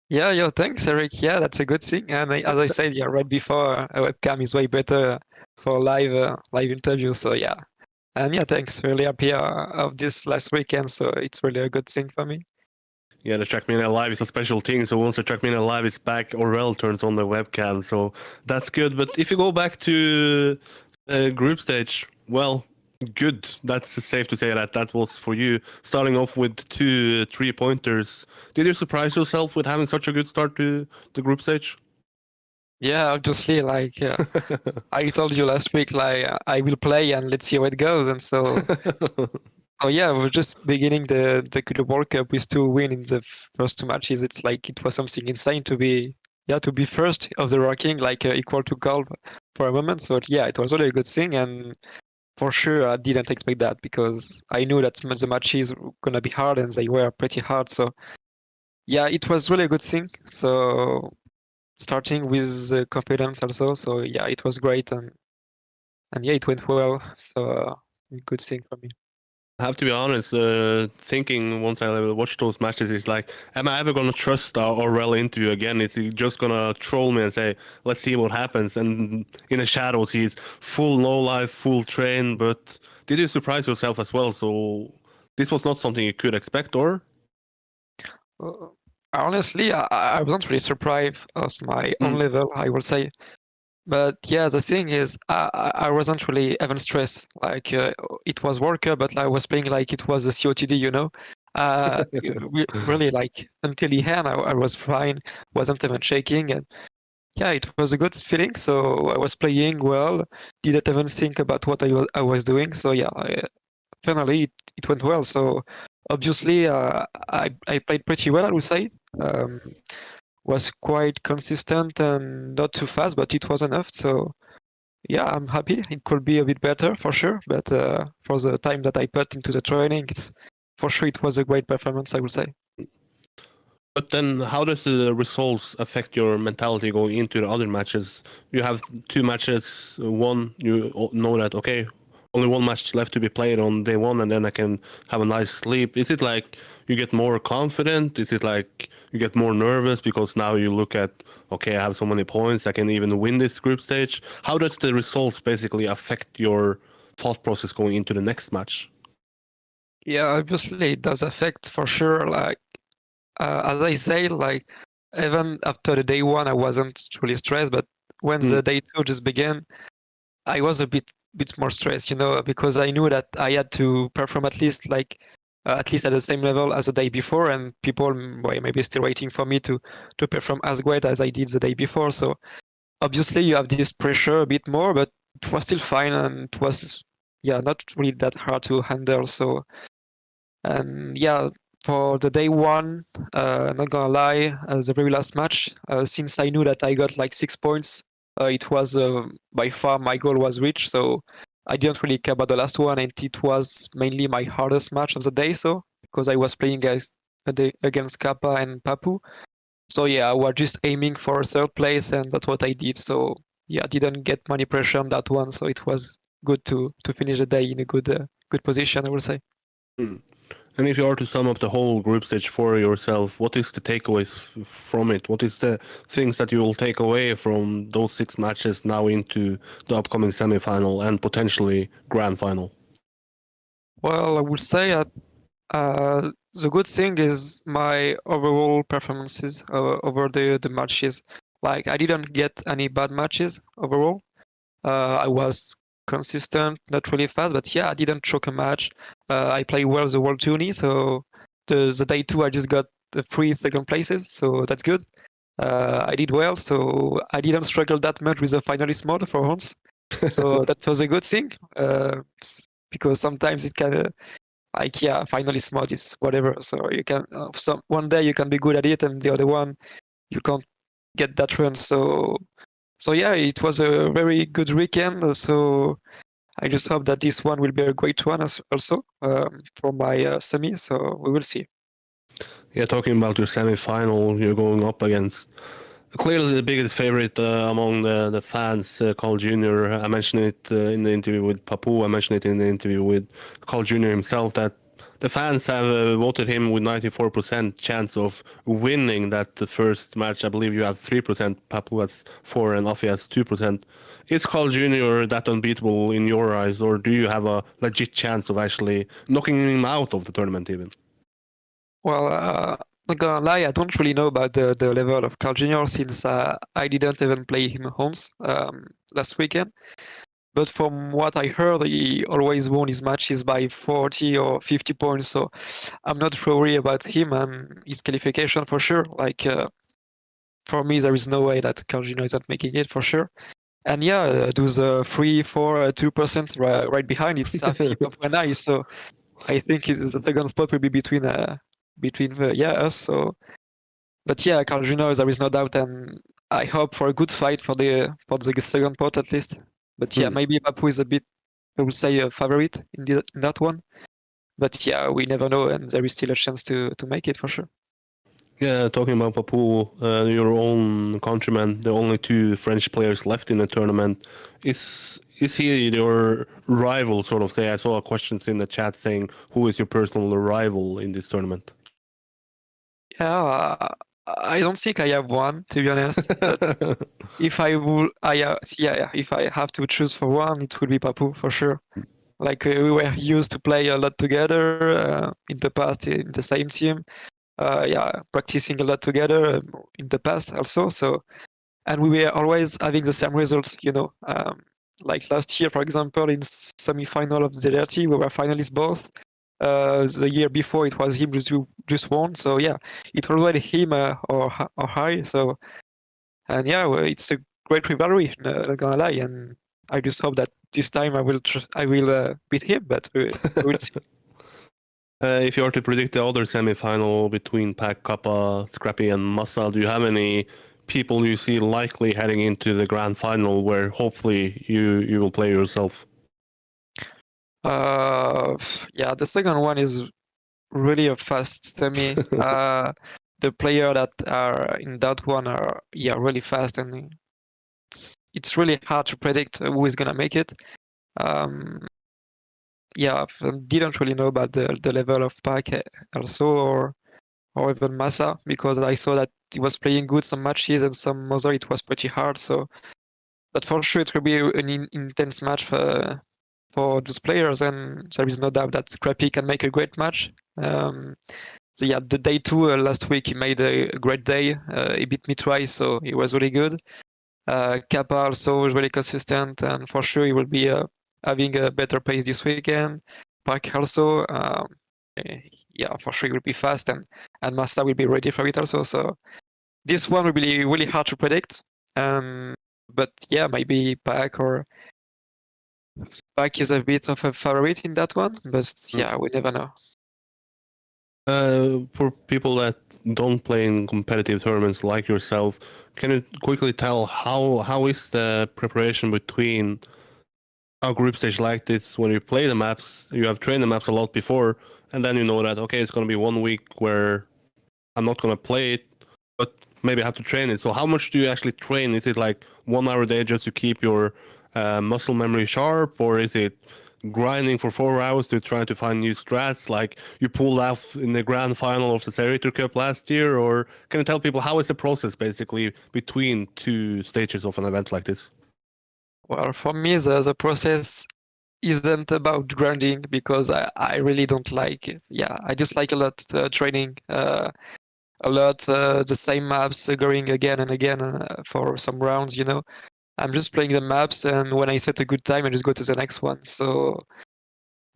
Speaker 6: Yeah, yo, thanks, Eric. Yeah, that's a good thing. And as I said, yeah, right before, a webcam is way better for live interviews. So yeah, and yeah, thanks. Really happy of this last weekend. So it's really a good thing for me.
Speaker 2: Yeah, the Trackmania Live is a special thing, so once the Trackmania Live is back, Aurel turns on the webcam, so that's good. But if you go back to group stage, well, Good. That's safe to say that was for you. Starting off with 2 3-pointers. Did you surprise yourself with having such a good start to the group stage?
Speaker 6: Yeah, obviously, like I told you last week, like I will play and let's see how it goes. And so, oh yeah, we're just beginning the World Cup with 2 wins in the first 2 matches. It's like it was something insane to be first of the ranking, like equal to Carl for a moment. So yeah, it was really a good thing, and for sure I didn't expect that because I knew that the matches were gonna be hard and they were pretty hard. So yeah, it was really a good thing. So starting with confidence also. So yeah, it was great, and yeah, it went well. So good thing for me.
Speaker 2: I have to be honest, thinking once I watch those matches, it's like, am I ever going to trust our Aurel interview again? Is he just going to troll me and say, let's see what happens? And in the shadows, he's full no life, full train. But did you surprise yourself as well? So this was not something you could expect, or?
Speaker 6: Honestly, I wasn't really surprised of my own level, I will say. But yeah, the thing is, I wasn't really even stressed. Like it was World Cup, but I was playing like it was a COTD, you know. Really, like until the end, I was fine, wasn't even shaking, and yeah, it was a good feeling. So I was playing well, didn't even think about what I was doing. So yeah, finally it went well. So obviously, I played pretty well, I would say. Was quite consistent and not too fast, but it was enough. So yeah, I'm happy. It could be a bit better for sure, but for the time that I put into the training, it's for sure it was a great performance, I would say.
Speaker 2: But then, how does the results affect your mentality going into the other matches? You have 2 matches. One, you know that okay, only 1 match left to be played on day one, and then I can have a nice sleep. Is it like you get more confident? Is it like you get more nervous because now you look at okay, I have so many points, I can even win this group stage? How does the results basically affect your thought process going into the next match?
Speaker 6: Yeah, obviously it does affect for sure. Like as I say, like even after the day one, I wasn't really stressed, but when the day two just began, I was a bit more stressed, you know, because I knew that I had to perform at least at the same level as the day before, and people were maybe still waiting for me to perform as great as I did the day before. So obviously you have this pressure a bit more, but it was still fine, and it was not really that hard to handle. So and yeah, for the day one, not gonna lie, the very last match, since I knew that I got like 6 points, it was by far my goal was reached. So I didn't really care about the last one, and it was mainly my hardest match of the day. So because I was playing against Kappa and Papou. So yeah, I was just aiming for third place, and that's what I did. So yeah, I didn't get many pressure on that one. So it was good to finish the day in a good position, I will say.
Speaker 2: And if you are to sum up the whole group stage for yourself, what is the takeaways from it? What is the things that you will take away from those 6 matches now into the upcoming semi-final and potentially grand final?
Speaker 6: Well, I would say that the good thing is my overall performances over the matches. Like I didn't get any bad matches overall. I was consistent, not really fast, but yeah, I didn't choke a match. I played well the World Tourney, so the day two I just got the 3 second places, so that's good. I did well, so I didn't struggle that much with the finalist mode for once. So that was a good thing, because sometimes it can finalist mode is whatever. So you can one day you can be good at it, and the other one you can't get that run. So yeah, it was a very good weekend. So I just hope that this one will be a great one also for my semi. So we will see.
Speaker 2: Yeah, talking about your semi-final, you're going up against clearly the biggest favorite among the fans, CarlJr. I mentioned it in the interview with Papou. I mentioned it in the interview with CarlJr. himself that the fans have voted him with 94% chance of winning that the first match. I believe you have 3%, Papou has 4%, and Affi has 2%. Is CarlJr. that unbeatable in your eyes, or do you have a legit chance of actually knocking him out of the tournament even?
Speaker 6: Well, not gonna lie, I don't really know about the level of CarlJr. since I didn't even play him once last weekend. but from what I heard, he always won his matches by 40 or 50 points. So I'm not worried about him and his qualification for sure. Like for me, there is no way that CarlJr is not making it for sure. And yeah, those 3, 4, 2% right behind it's Affi, Papou and I. So I think the second spot will be between us. So, but yeah, CarlJr, there is no doubt, and I hope for a good fight for the second pot at least. But yeah, maybe Papou is a bit, I would say, a favorite in that one. But yeah, we never know, and there is still a chance to make it for sure.
Speaker 2: Yeah, talking about Papou, your own countryman, the only 2 French players left in the tournament. Is he your rival, sort of? Say, I saw questions in the chat saying, who is your personal rival in this tournament?
Speaker 6: Yeah, I don't think I have one, to be honest. But if I would, if I have to choose for one, it would be Papou for sure. Like we were used to play a lot together in the past in the same team. Practicing a lot together in the past also. So, and we were always having the same results, like last year, for example, in semi-final of the DRT, we were finalists both. The year before, it was him who just won. So yeah, it always him or I. So, and yeah, well, it's a great rivalry. Not gonna lie, and I just hope that this time I will beat him. But we will see.
Speaker 2: If you were to predict the other semi-final between Pack, Kappa, Scrapie, and Massa, do you have any people you see likely heading into the grand final where hopefully you will play yourself?
Speaker 6: Yeah, the second one is really a fast semi. The player that are in that one are really fast, and it's really hard to predict who is gonna make it. I didn't really know about the level of Pack also, or even Massa, because I saw that he was playing good some matches and some other it was pretty hard. So, but for sure it will be an intense match for those players, and there is no doubt that Scrapie can make a great match. So yeah, the day 2 last week he made a great day. He beat me twice, so he was really good. Kappa also was really consistent, and for sure he will be having a better pace this weekend. Pack also, for sure he will be fast, and Massa will be ready for it also. So this one will be really hard to predict. But yeah, maybe Pack is a bit of a favorite in that one, but yeah, we never know.
Speaker 2: For people that don't play in competitive tournaments like yourself, can you quickly tell how is the preparation between a group stage like this? When you play the maps, you have trained the maps a lot before, and then you know that, okay, it's going to be 1 week where I'm not going to play it, but maybe I have to train it. So how much do you actually train? Is it like 1 hour a day just to keep your muscle memory sharp, or is it grinding for 4 hours to try to find new strats like you pulled off in the grand final of the Serrator Cup last year? Or can you tell people how is the process basically between 2 stages of an event like this?
Speaker 6: Well, for me, the process isn't about grinding, because I really don't like it. Yeah, I just like a lot training, a lot the same maps, going again and again for some rounds, I'm just playing the maps, and when I set a good time, I just go to the next one. So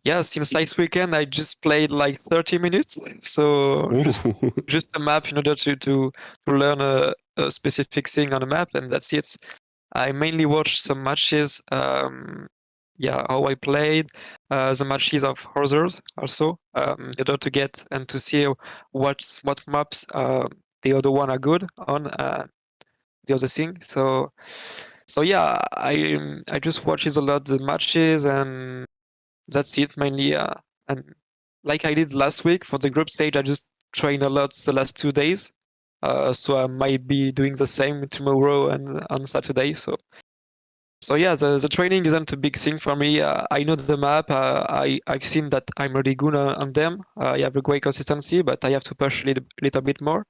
Speaker 6: yeah, since last weekend, I just played like 30 minutes. So just a map in order to learn a specific thing on a map, and that's it. I mainly watched some matches, how I played, the matches of others also, in order to get and to see what maps the other one are good on, the other thing. So yeah, I just watches a lot the matches, and that's it mainly. And like I did last week for the group stage, I just trained a lot the last 2 days. So I might be doing the same tomorrow and on Saturday. So yeah, the training isn't a big thing for me. I know the map. I've seen that I'm really good on them. I have a great consistency, but I have to push a little bit more.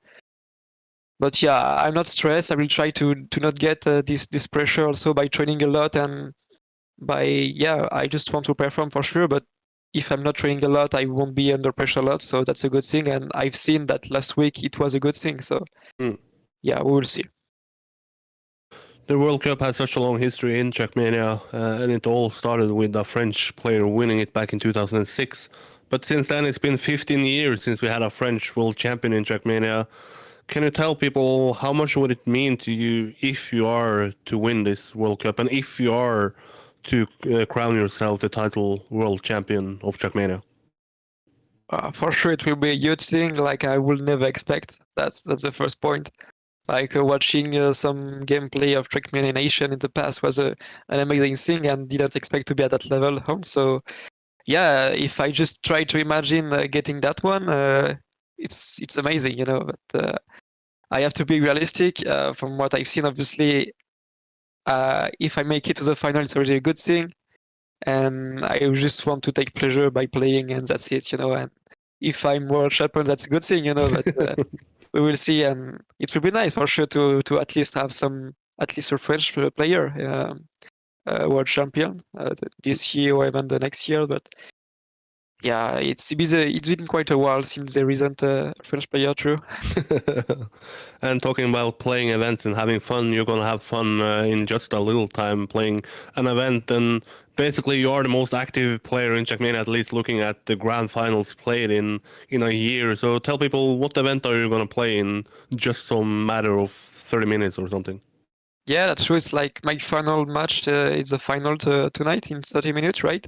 Speaker 6: But yeah, I'm not stressed. I will try to not get this pressure also by training a lot, and I just want to perform for sure. But if I'm not training a lot, I won't be under pressure a lot. So that's a good thing. And I've seen that last week it was a good thing. So yeah, we will see.
Speaker 2: The World Cup has such a long history in Trackmania, and it all started with a French player winning it back in 2006. But since then, it's been 15 years since we had a French world champion in Trackmania. Can you tell people how much would it mean to you if you are to win this World Cup, and if you are to crown yourself the title world champion of Trackmania?
Speaker 6: For sure, it will be a huge thing. Like I will never expect. That's the first point. Like watching some gameplay of Trackmania Nation in the past was an amazing thing, and didn't expect to be at that level. So yeah, if I just try to imagine getting that one, it's amazing, you know. But I have to be realistic. From what I've seen, obviously, if I make it to the final, it's already a good thing, and I just want to take pleasure by playing, and that's it, you know. And if I'm world champion, that's a good thing, you know. But we will see, and it will be nice for sure to at least have at least a French player world champion this year or even the next year. But yeah, it's been quite a while since there isn't a French player, true.
Speaker 2: And talking about playing events and having fun, you're gonna have fun in just a little time playing an event, and basically you are the most active player in Trackmania, at least looking at the grand finals played in a year. So tell people, what event are you gonna play in just some matter of 30 minutes or something?
Speaker 6: Yeah, that's true. It's like my final match is the final tonight in 30 minutes, right?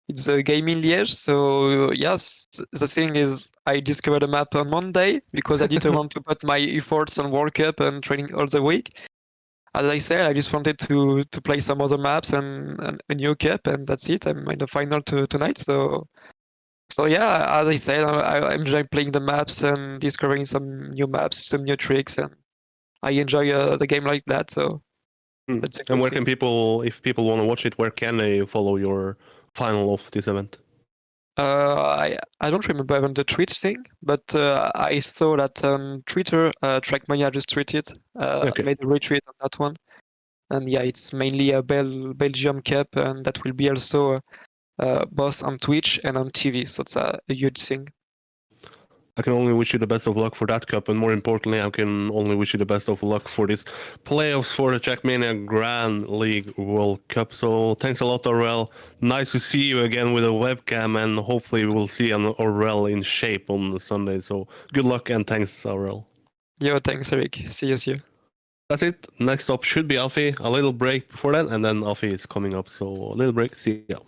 Speaker 6: It's a game in Liège. So yes, the thing is, I discovered the map on Monday because I didn't want to put my efforts on World Cup and training all the week. As I said, I just wanted to play some other maps and a new cup, and that's it. I'm in the final tonight. So yeah, as I said, I enjoy playing the maps and discovering some new maps, some new tricks, and I enjoy the game like that. So that's a
Speaker 2: And
Speaker 6: good
Speaker 2: where
Speaker 6: thing.
Speaker 2: can people, if people want to watch it, where can they follow your final of this event?
Speaker 6: I don't remember even the tweet thing, but I saw that on Twitter, Trackmania just tweeted,
Speaker 2: Okay.
Speaker 6: made a retweet on that one, and yeah, it's mainly a Belgium Cup, and that will be also both on Twitch and on TV, so it's a huge thing.
Speaker 2: I can only wish you the best of luck for that cup, and more importantly, I can only wish you the best of luck for this playoffs for the Trackmania Grand League World Cup. So thanks a lot, Aurel. Nice to see you again with a webcam, and hopefully we'll see an Aurel in shape on Sunday. So good luck and thanks, Aurel.
Speaker 6: Yo, thanks, Eric. See you.
Speaker 2: That's it. Next up should be Affi. A little break before that, and then Affi is coming up. So a little break. See ya.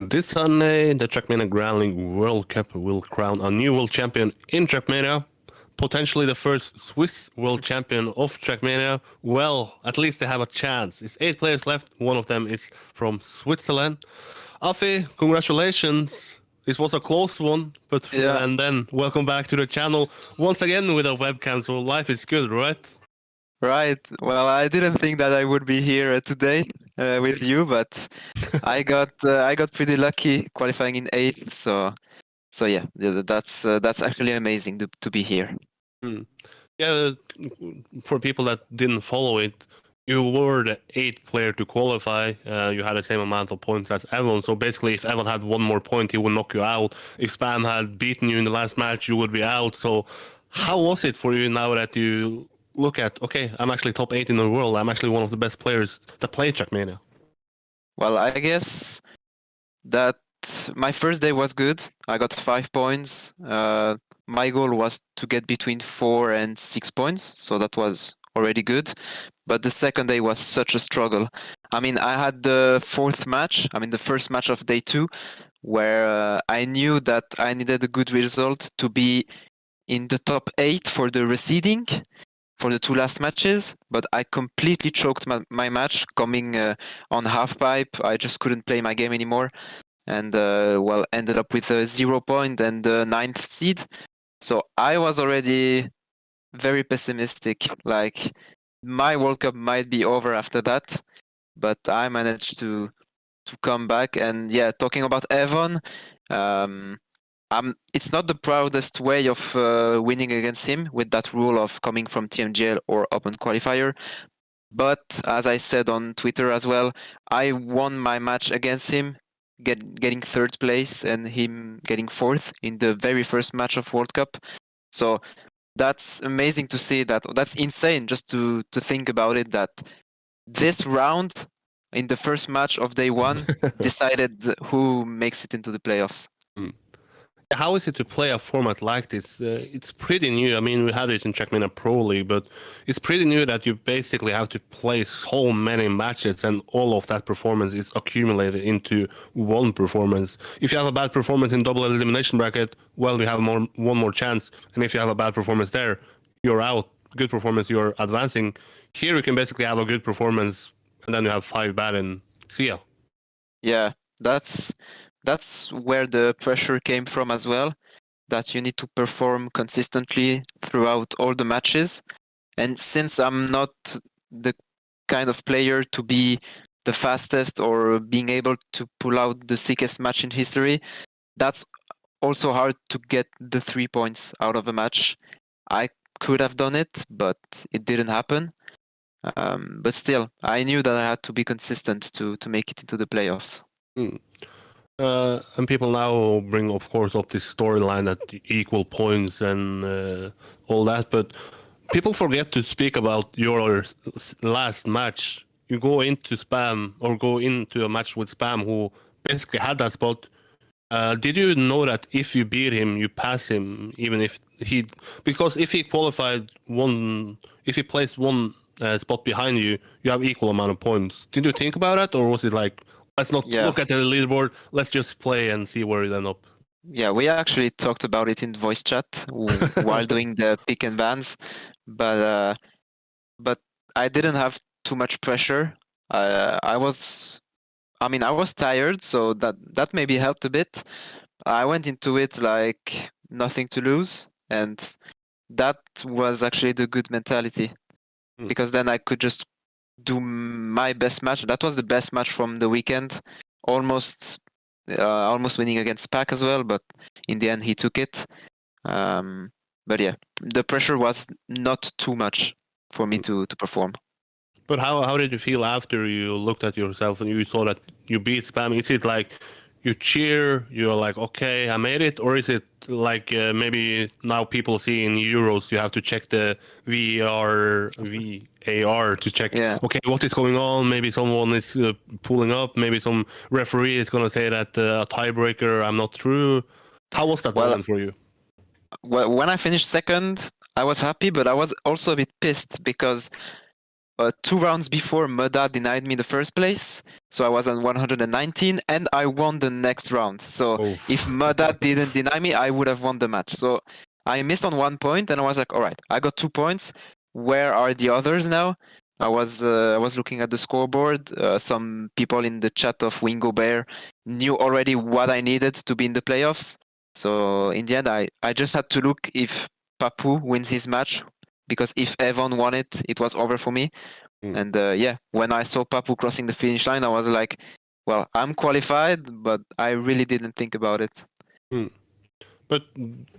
Speaker 2: This Sunday, the Trackmania Grand League World Cup will crown a new world champion in Trackmania, potentially the first Swiss world champion of Trackmania. Well, at least they have a chance. It's 8 players left. One of them is from Switzerland. Affi, congratulations. This was a close one, but
Speaker 5: Yeah.
Speaker 2: and then welcome back to the channel once again with a webcam. So life is good, right?
Speaker 5: Right. Well, I didn't think that I would be here today with you, but I got pretty lucky qualifying in 8th. So yeah, that's actually amazing to be here.
Speaker 2: Yeah, for people that didn't follow it, you were the 8th player to qualify. You had the same amount of points as Evan. So basically, if Evan had one more point, he would knock you out. If Spam had beaten you in the last match, you would be out. So how was it for you now that you look at, okay, I'm actually top 8 in the world. I'm actually one of the best players that play Trackmania.
Speaker 5: Well, I guess that my first day was good. I got 5 points. My goal was to get between 4 and 6 points, so that was already good. But the second day was such a struggle. I mean, I had the fourth match, the first match of day 2, where I knew that I needed a good result to be in the top 8 for the receding for the 2 last matches, but I completely choked my match coming on half pipe. I just couldn't play my game anymore, and ended up with a 0 point and the 9th seed. So I was already very pessimistic. Like, my World Cup might be over after that, but I managed to come back. And yeah, talking about Evan, it's not the proudest way of winning against him with that rule of coming from TMGL or Open Qualifier. But as I said on Twitter as well, I won my match against him, getting 3rd place and him getting 4th in the very first match of World Cup. So that's amazing to see that. That's insane just to think about it, that this round in the first match of day 1 decided who makes it into the playoffs.
Speaker 2: How is it to play a format like this? It's pretty new. I mean, we had it in Trackmania Pro League, but it's pretty new that you basically have to play so many matches and all of that performance is accumulated into one performance. If you have a bad performance in double elimination bracket, well, you have one more chance. And if you have a bad performance there, you're out. Good performance, you're advancing. Here you can basically have a good performance and then you have 5 bad and see ya.
Speaker 5: Yeah, that's where the pressure came from as well, that you need to perform consistently throughout all the matches. And since I'm not the kind of player to be the fastest or being able to pull out the sickest match in history, that's also hard to get the 3 points out of a match. I could have done it, but it didn't happen. But still, I knew that I had to be consistent to make it into the playoffs.
Speaker 2: And people now bring, of course, up this storyline that equal points and all that, but people forget to speak about your last match. You go into Spam or go into a match with Spam, who basically had that spot. Did you know that if you beat him, you pass him, even if because if he qualified if he placed one spot behind you, you have equal amount of points. Did you think about that, or was it like, let's not look at the leaderboard, let's just play and see where we end up?
Speaker 5: Yeah, we actually talked about it in voice chat while doing the pick and bans, but I didn't have too much pressure. I was tired, so that maybe helped a bit. I went into it like nothing to lose, and that was actually the good mentality, because then I could just do my best match. That was the best match from the weekend, almost winning against Pac as well, but in the end he took it. But yeah, the pressure was not too much for me to perform.
Speaker 2: But how did you feel after you looked at yourself and you saw that you beat Spam? Is it like you cheer, you're like, okay, I made it? Or is it like maybe now people see in Euros, you have to check the VAR to check, okay, what is going on? Maybe someone is pulling up, maybe some referee is going to say that a tiebreaker, I'm not through. How was that moment for you?
Speaker 5: Well, when I finished second, I was happy, but I was also a bit pissed because
Speaker 7: 2 rounds before Mada denied me the first place, so I was on 119 and I won the next round. So
Speaker 2: Oof.
Speaker 7: if Mada didn't deny me, I would have won the match. So I missed on 1 point and I was like, all right, I got 2 points. Where are the others now? I was looking at the scoreboard. Some people in the chat of Wingo Bear knew already what I needed to be in the playoffs. So in the end, I just had to look if Papou wins his match, because if Evan won it, it was over for me. And yeah, when I saw Papou crossing the finish line, I was like, well, I'm qualified, but I really didn't think about it.
Speaker 2: But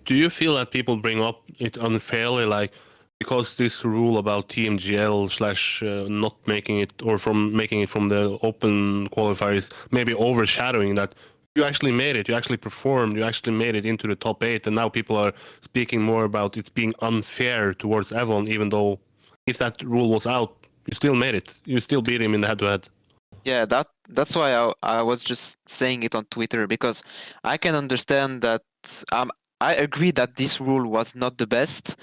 Speaker 2: do you feel that people bring up it unfairly, like because this rule about TMGL slash not making it, or from making it from the open qualifiers, maybe overshadowing that you actually made it, you actually performed, you actually made it into the top 8, and now people are speaking more about it being unfair towards Evan, even though if that rule was out, you still made it, you still beat him in the head-to-head.
Speaker 7: Yeah, that's why I was just saying it on Twitter, because I can understand that. I agree that this rule was not the best,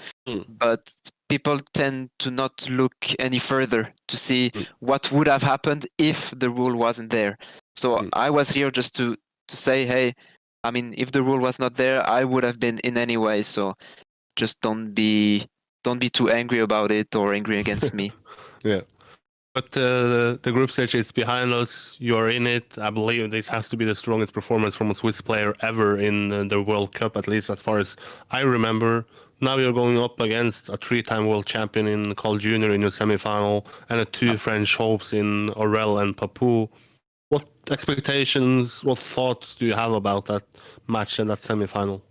Speaker 7: but people tend to not look any further to see what would have happened if the rule wasn't there. So I was here just to say, hey, I mean, if the rule was not there, I would have been in any way. So just don't be too angry about it or angry against me.
Speaker 2: Yeah. But the group stage is behind us. You are in it. I believe this has to be the strongest performance from a Swiss player ever in the World Cup, at least as far as I remember. Now you're going up against a 3-time world champion in CarlJr in your semi-final, and 2 French hopes in Aurel and Papou. What expectations, what thoughts do you have about that match and that semi-final?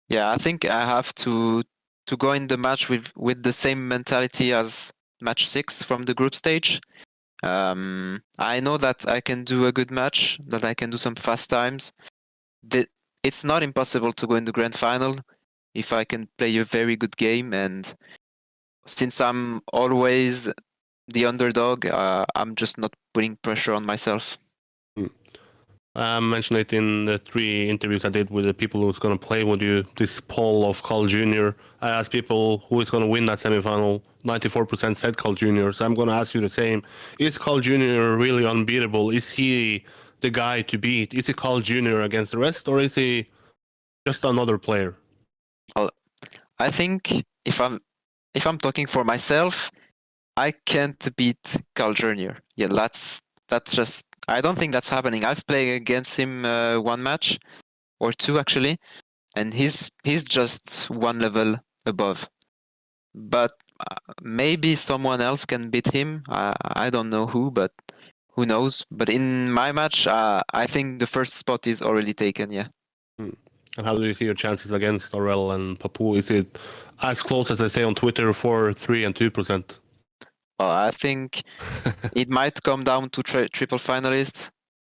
Speaker 7: Yeah, I think I have to go in the match with the same mentality as match 6 from the group stage. I know that I can do a good match, that I can do some fast times. It's not impossible to go in the grand final if I can play a very good game, and since I'm always the underdog, I'm just not putting pressure on myself.
Speaker 2: I mentioned it in the 3 interviews I did with the people who's going to play with you, this poll of CarlJr. I asked people who is going to win that semi-final. 94% said CarlJr, so I'm going to ask you the same. Is CarlJr really unbeatable? Is he the guy to beat? Is it CarlJr against the rest, or is he just another player?
Speaker 7: Well, I think if I'm talking for myself, I can't beat CarlJr. Yeah, that's just, I don't think that's happening. I've played against him 1 match or 2 actually, and he's just 1 level above. But maybe someone else can beat him. I don't know who, but who knows. But in my match, I think the first spot is already taken, yeah.
Speaker 2: And how do you see your chances against Aurel and Papou? Is it as close as they say on Twitter, 4, 3, and 2%?
Speaker 7: Well, I think it might come down to triple finalists.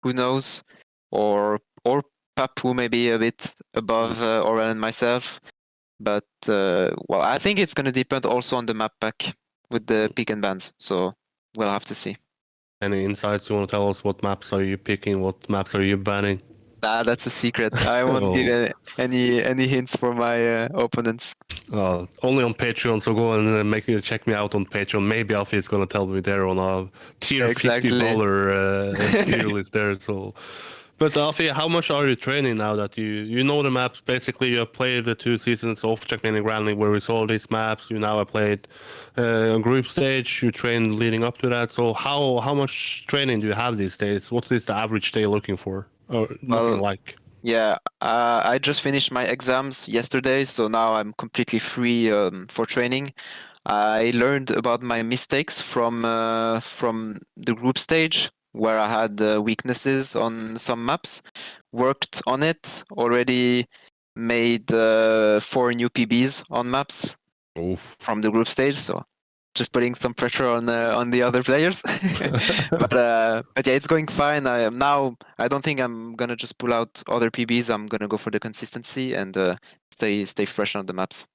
Speaker 7: Who knows? Or Papou maybe a bit above Aurel and myself. But well, I think it's going to depend also on the map pack with the pick and bans. So we'll have to see.
Speaker 2: Any insights you want to tell us? What maps are you picking? What maps are you banning?
Speaker 7: Nah, that's a secret. I won't give any hints for my opponents.
Speaker 2: Only on Patreon, so go and check me out on Patreon. Maybe Affi is going to tell me there on a tier $50 tier list there. So, but Affi, how much are you training now that you know the maps? Basically, you have played the 2 seasons of Trackmania Grand League where we saw these maps. You now have played on group stage. You trained leading up to that. So how much training do you have these days? What is the average day looking for? Or looking like?
Speaker 7: Yeah, I just finished my exams yesterday, so now I'm completely free for training. I learned about my mistakes from the group stage, where I had weaknesses on some maps, worked on it, already made 4 new PBs on maps from the group stage, so just putting some pressure on the other players. but yeah, it's going fine. I don't think I'm gonna just pull out other PBs. I'm gonna go for the consistency and stay fresh on the maps.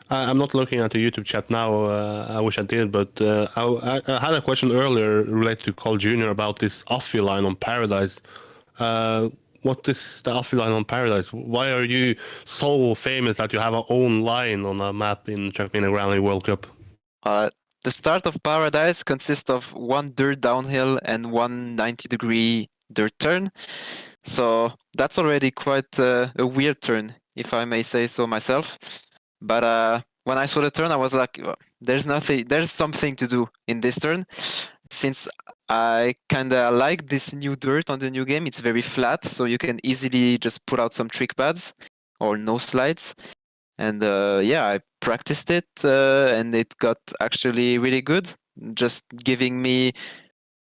Speaker 2: I'm not looking at the YouTube chat now. I wish I did, but I had a question earlier related to CarlJr about this Affi line on Paradise. What is the Affi line on Paradise? Why are you so famous that you have your own line on a map in Trackmania Grand League World Cup?
Speaker 7: the start of Paradise consists of one dirt downhill and one 90-degree dirt turn. So that's already quite a weird turn, if I may say so myself. But when I saw the turn, I was like, there's something to do in this turn. Since I kind of like this new dirt on the new game, it's very flat, so you can easily just put out some trick pads or no slides. And yeah, I practiced it and it got actually really good, just giving me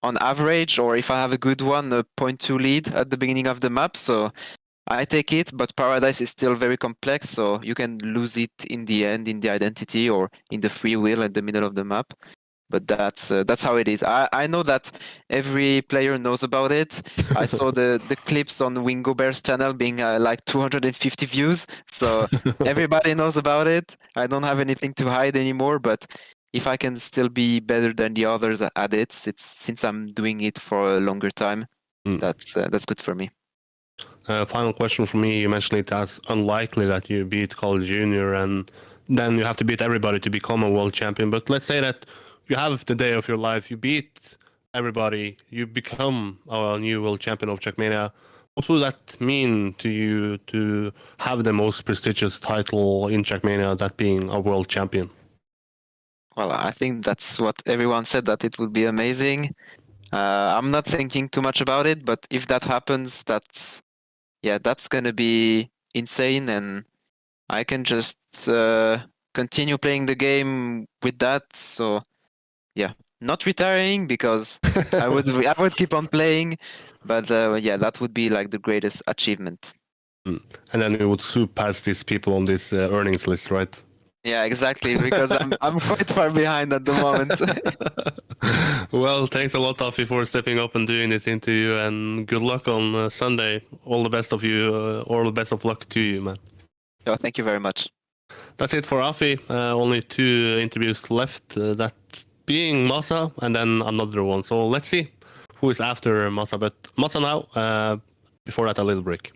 Speaker 7: on average, or if I have a good one, a 0.2 lead at the beginning of the map. So I take it, but Paradise is still very complex, so you can lose it in the end in the identity or in the free will at the middle of the map. But that's how it is. I know that every player knows about it. I saw the clips on Wingo Bear's channel being like 250 views, so everybody knows about it. I don't have anything to hide anymore, but if I can still be better than the others at it, since I'm doing it for a longer time, that's good for me.
Speaker 2: Final question for me. You mentioned it as unlikely that you beat CarlJr, and then you have to beat everybody to become a world champion. But let's say that you have the day of your life, you beat everybody, you become a new world champion of Trackmania. What would that mean to you to have the most prestigious title in Trackmania, that being a world champion?
Speaker 7: Well, I think that's what everyone said, that it would be amazing. I'm not thinking too much about it, but if that happens, that's gonna be insane, and I can just continue playing the game with that. So yeah, not retiring, because I would keep on playing, but yeah, that would be like the greatest achievement.
Speaker 2: And then you would surpass these people on this earnings list, right?
Speaker 7: Yeah, exactly, because I'm quite far behind at the moment.
Speaker 2: Well, thanks a lot, Affi, for stepping up and doing this interview, and good luck on Sunday. All the best of you. All the best of luck to you, man.
Speaker 7: Oh, thank you very much.
Speaker 2: That's it for Affi. Only 2 interviews left, that being Masa and then another one. So let's see who is after Masa. But Masa now, before that, a little break.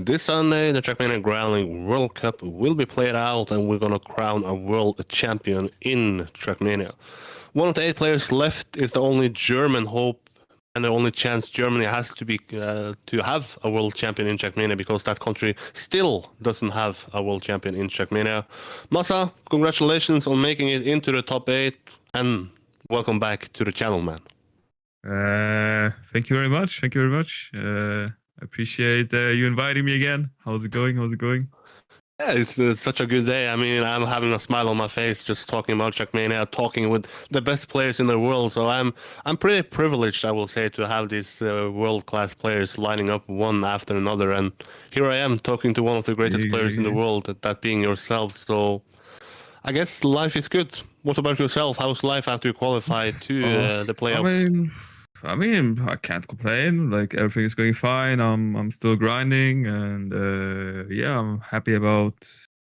Speaker 2: This Sunday, the Trackmania Growling World Cup will be played out, and we're gonna crown a world champion in Trackmania. One of the 8 players left is the only German hope, and the only chance Germany has to be to have a world champion in Trackmania, because that country still doesn't have a world champion in Trackmania. Masa, congratulations on making it into the top 8, and welcome back to the channel, man.
Speaker 8: Thank you very much. Thank you very much. I appreciate you inviting me again. How's it going? How's it going?
Speaker 2: Yeah, it's such a good day. I mean, I'm having a smile on my face just talking about Trackmania, talking with the best players in the world. So I'm pretty privileged, I will say, to have these world-class players lining up one after another. And here I am talking to one of the greatest players in the world, that being yourself. So I guess life is good. What about yourself? How's life after you qualify to the playoffs?
Speaker 8: I mean, I can't complain. Like, everything is going fine. I'm still grinding, and yeah, I'm happy about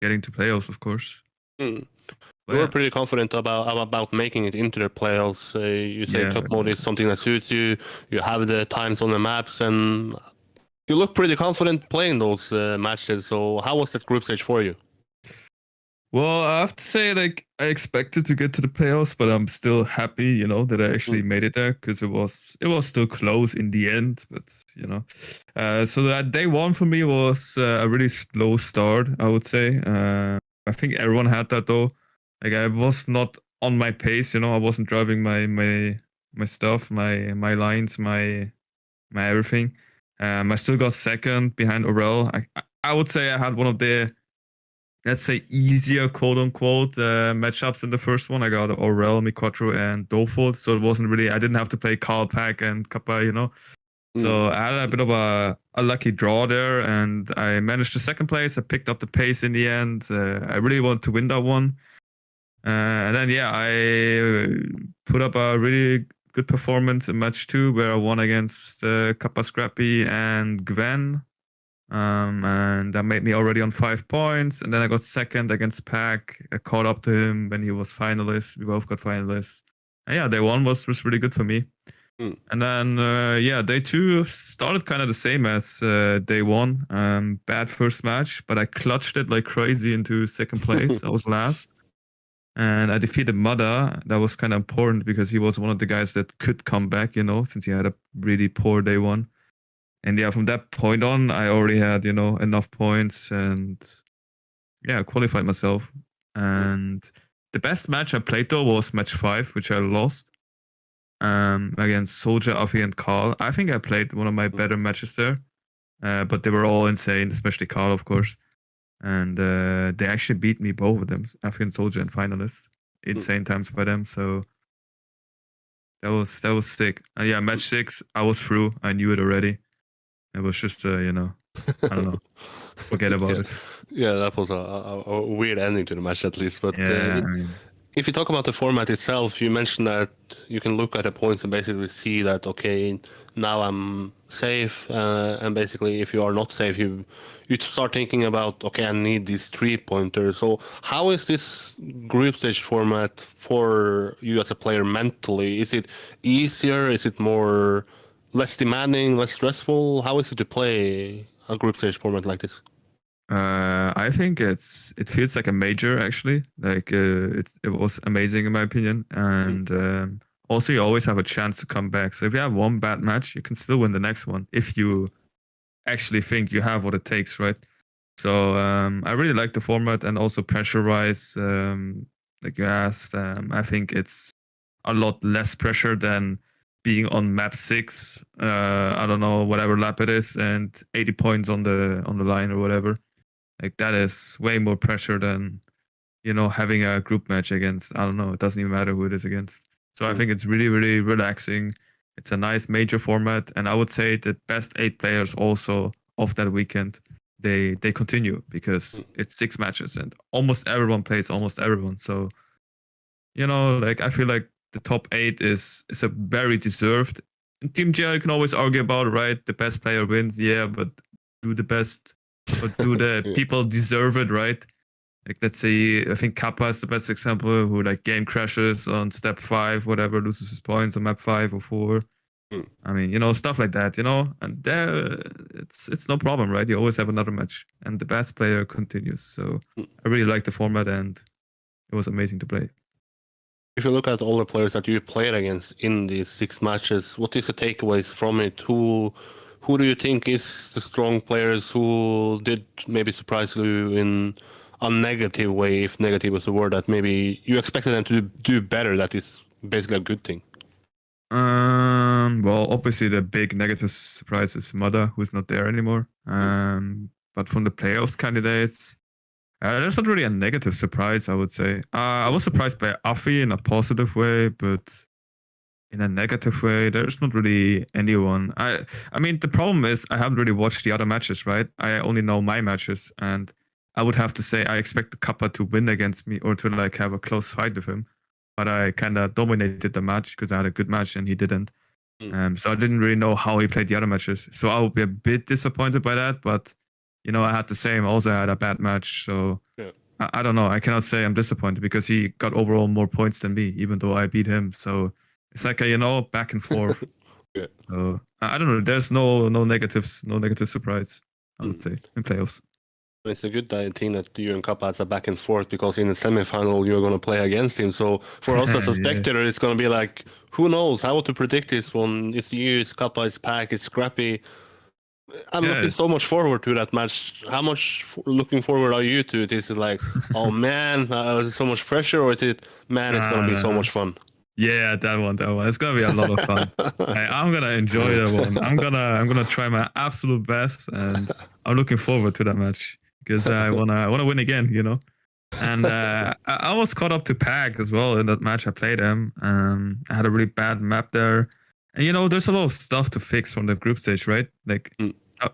Speaker 8: getting to playoffs, of course.
Speaker 2: You were pretty confident about making it into the playoffs. You say top mode is something that suits you. You have the times on the maps, and you look pretty confident playing those matches. So how was that group stage for you?
Speaker 8: Well, I have to say, like, I expected to get to the playoffs, but I'm still happy, you know, that I actually made it there, because it was still close in the end. But you know, so that day 1 for me was a really slow start, I would say. I think everyone had that though. Like, I was not on my pace, you know. I wasn't driving my stuff, my lines, my everything. I still got second behind Aurel. I would say I had one of the, let's say, easier quote-unquote matchups in the first one. I got Aurel, Mikotro, and Dofod, so it wasn't really, I didn't have to play Carl Pack and Kappa, you know. So I had a bit of a lucky draw there, and I managed the second place. I picked up the pace in the end. I really wanted to win that one. And then, yeah, I put up a really good performance in match 2, where I won against Kappa, Scrapie, and Gwen. And that made me already on 5 points. And then I got second against Pack. I caught up to him when he was finalist. We both got finalists. And yeah, day 1 was really good for me. And then, yeah, day 2 started kind of the same as day 1. Bad first match, but I clutched it like crazy into second place. I was last. And I defeated Mada. That was kind of important, because he was one of the guys that could come back, you know, since he had a really poor day 1. And yeah, from that point on, I already had, you know, enough points, and yeah, I qualified myself. And the best match I played though was match 5, which I lost against CarlJr, Affi, and Carl. I think I played one of my better matches there, but they were all insane, especially Carl, of course. And they actually beat me, both of them, Affi and CarlJr, in finalists. Insane times by them. So that was sick. And yeah, match 6, I was through. I knew it already. It was just, you know, I don't know. Forget about it.
Speaker 2: Yeah, that was a weird ending to the match, at least. But
Speaker 8: I mean,
Speaker 2: if you talk about the format itself, you mentioned that you can look at the points and basically see that, okay, now I'm safe. And basically, if you are not safe, you start thinking about, okay, I need these 3-pointers. So how is this group stage format for you as a player mentally? Is it easier? Is it more less demanding, less stressful? How is it to play a group stage format like this?
Speaker 8: I think it feels like a major, actually. Like, it was amazing in my opinion. And also, you always have a chance to come back. So if you have one bad match, you can still win the next one if you actually think you have what it takes, right? So I really like the format, and also pressure-wise, like you asked, I think it's a lot less pressure than being on map 6. I don't know, whatever lap it is, and 80 points on the line or whatever. Like, that is way more pressure than, you know, having a group match against, I don't know, it doesn't even matter who it is against. So I think it's really, really relaxing. It's a nice major format, and I would say the best 8 players also of that weekend, they continue, because it's 6 matches and almost everyone plays almost everyone. So, you know, like, I feel like the top 8 is a very deserved. In Team GR, you can always argue about, right? The best player wins, yeah, but do the best, or do the people deserve it, right? Like, let's say, I think Kappa is the best example, who like game crashes on step 5, whatever, loses his points on map 5 or 4. I mean, stuff like that, and there it's no problem, right? You always have another match, and the best player continues. So I really like the format, and it was amazing to play.
Speaker 2: If you look at all the players that you played against in these 6 matches, what is the takeaways from it? Who do you think is the strong players who did maybe surprise you in a negative way, if negative is the word, that maybe you expected them to do better? That is basically a good thing.
Speaker 8: Well, obviously the big negative surprise is Mada, who's not there anymore. But from the playoffs candidates, there's not really a negative surprise, I would say. I was surprised by Affi in a positive way, but in a negative way, there's not really anyone. I mean, the problem is I haven't really watched the other matches, right? I only know my matches, and I would have to say I expect Kappa to win against me or to like have a close fight with him. But I kind of dominated the match because I had a good match and he didn't. So I didn't really know how he played the other matches. So I would be a bit disappointed by that. But, I had the same. Also, I had a bad match. So
Speaker 2: yeah.
Speaker 8: I don't know. I cannot say I'm disappointed because he got overall more points than me, even though I beat him. So it's like back and forth.
Speaker 2: Yeah.
Speaker 8: So I don't know. There's no negatives, no negative surprise, I would say, in playoffs.
Speaker 2: It's a good thing that you and Kappa has a back and forth, because in the semifinal you're going to play against him. So for us as a spectator, it's going to be like, who knows how to predict this one? It's you, it's Kappa, it's Pack, it's Scrapie. I'm looking so much forward to that match. How much looking forward are you to it? Is it like, oh man, so much pressure, or is it, man, it's going to be so much fun?
Speaker 8: Yeah, that one. It's gonna be a lot of fun. I'm gonna enjoy that one. I'm gonna try my absolute best, and I'm looking forward to that match because I wanna win again, And I almost caught up to Pack as well in that match. I played him. I had a really bad map there, and there's a lot of stuff to fix from the group stage, right? Like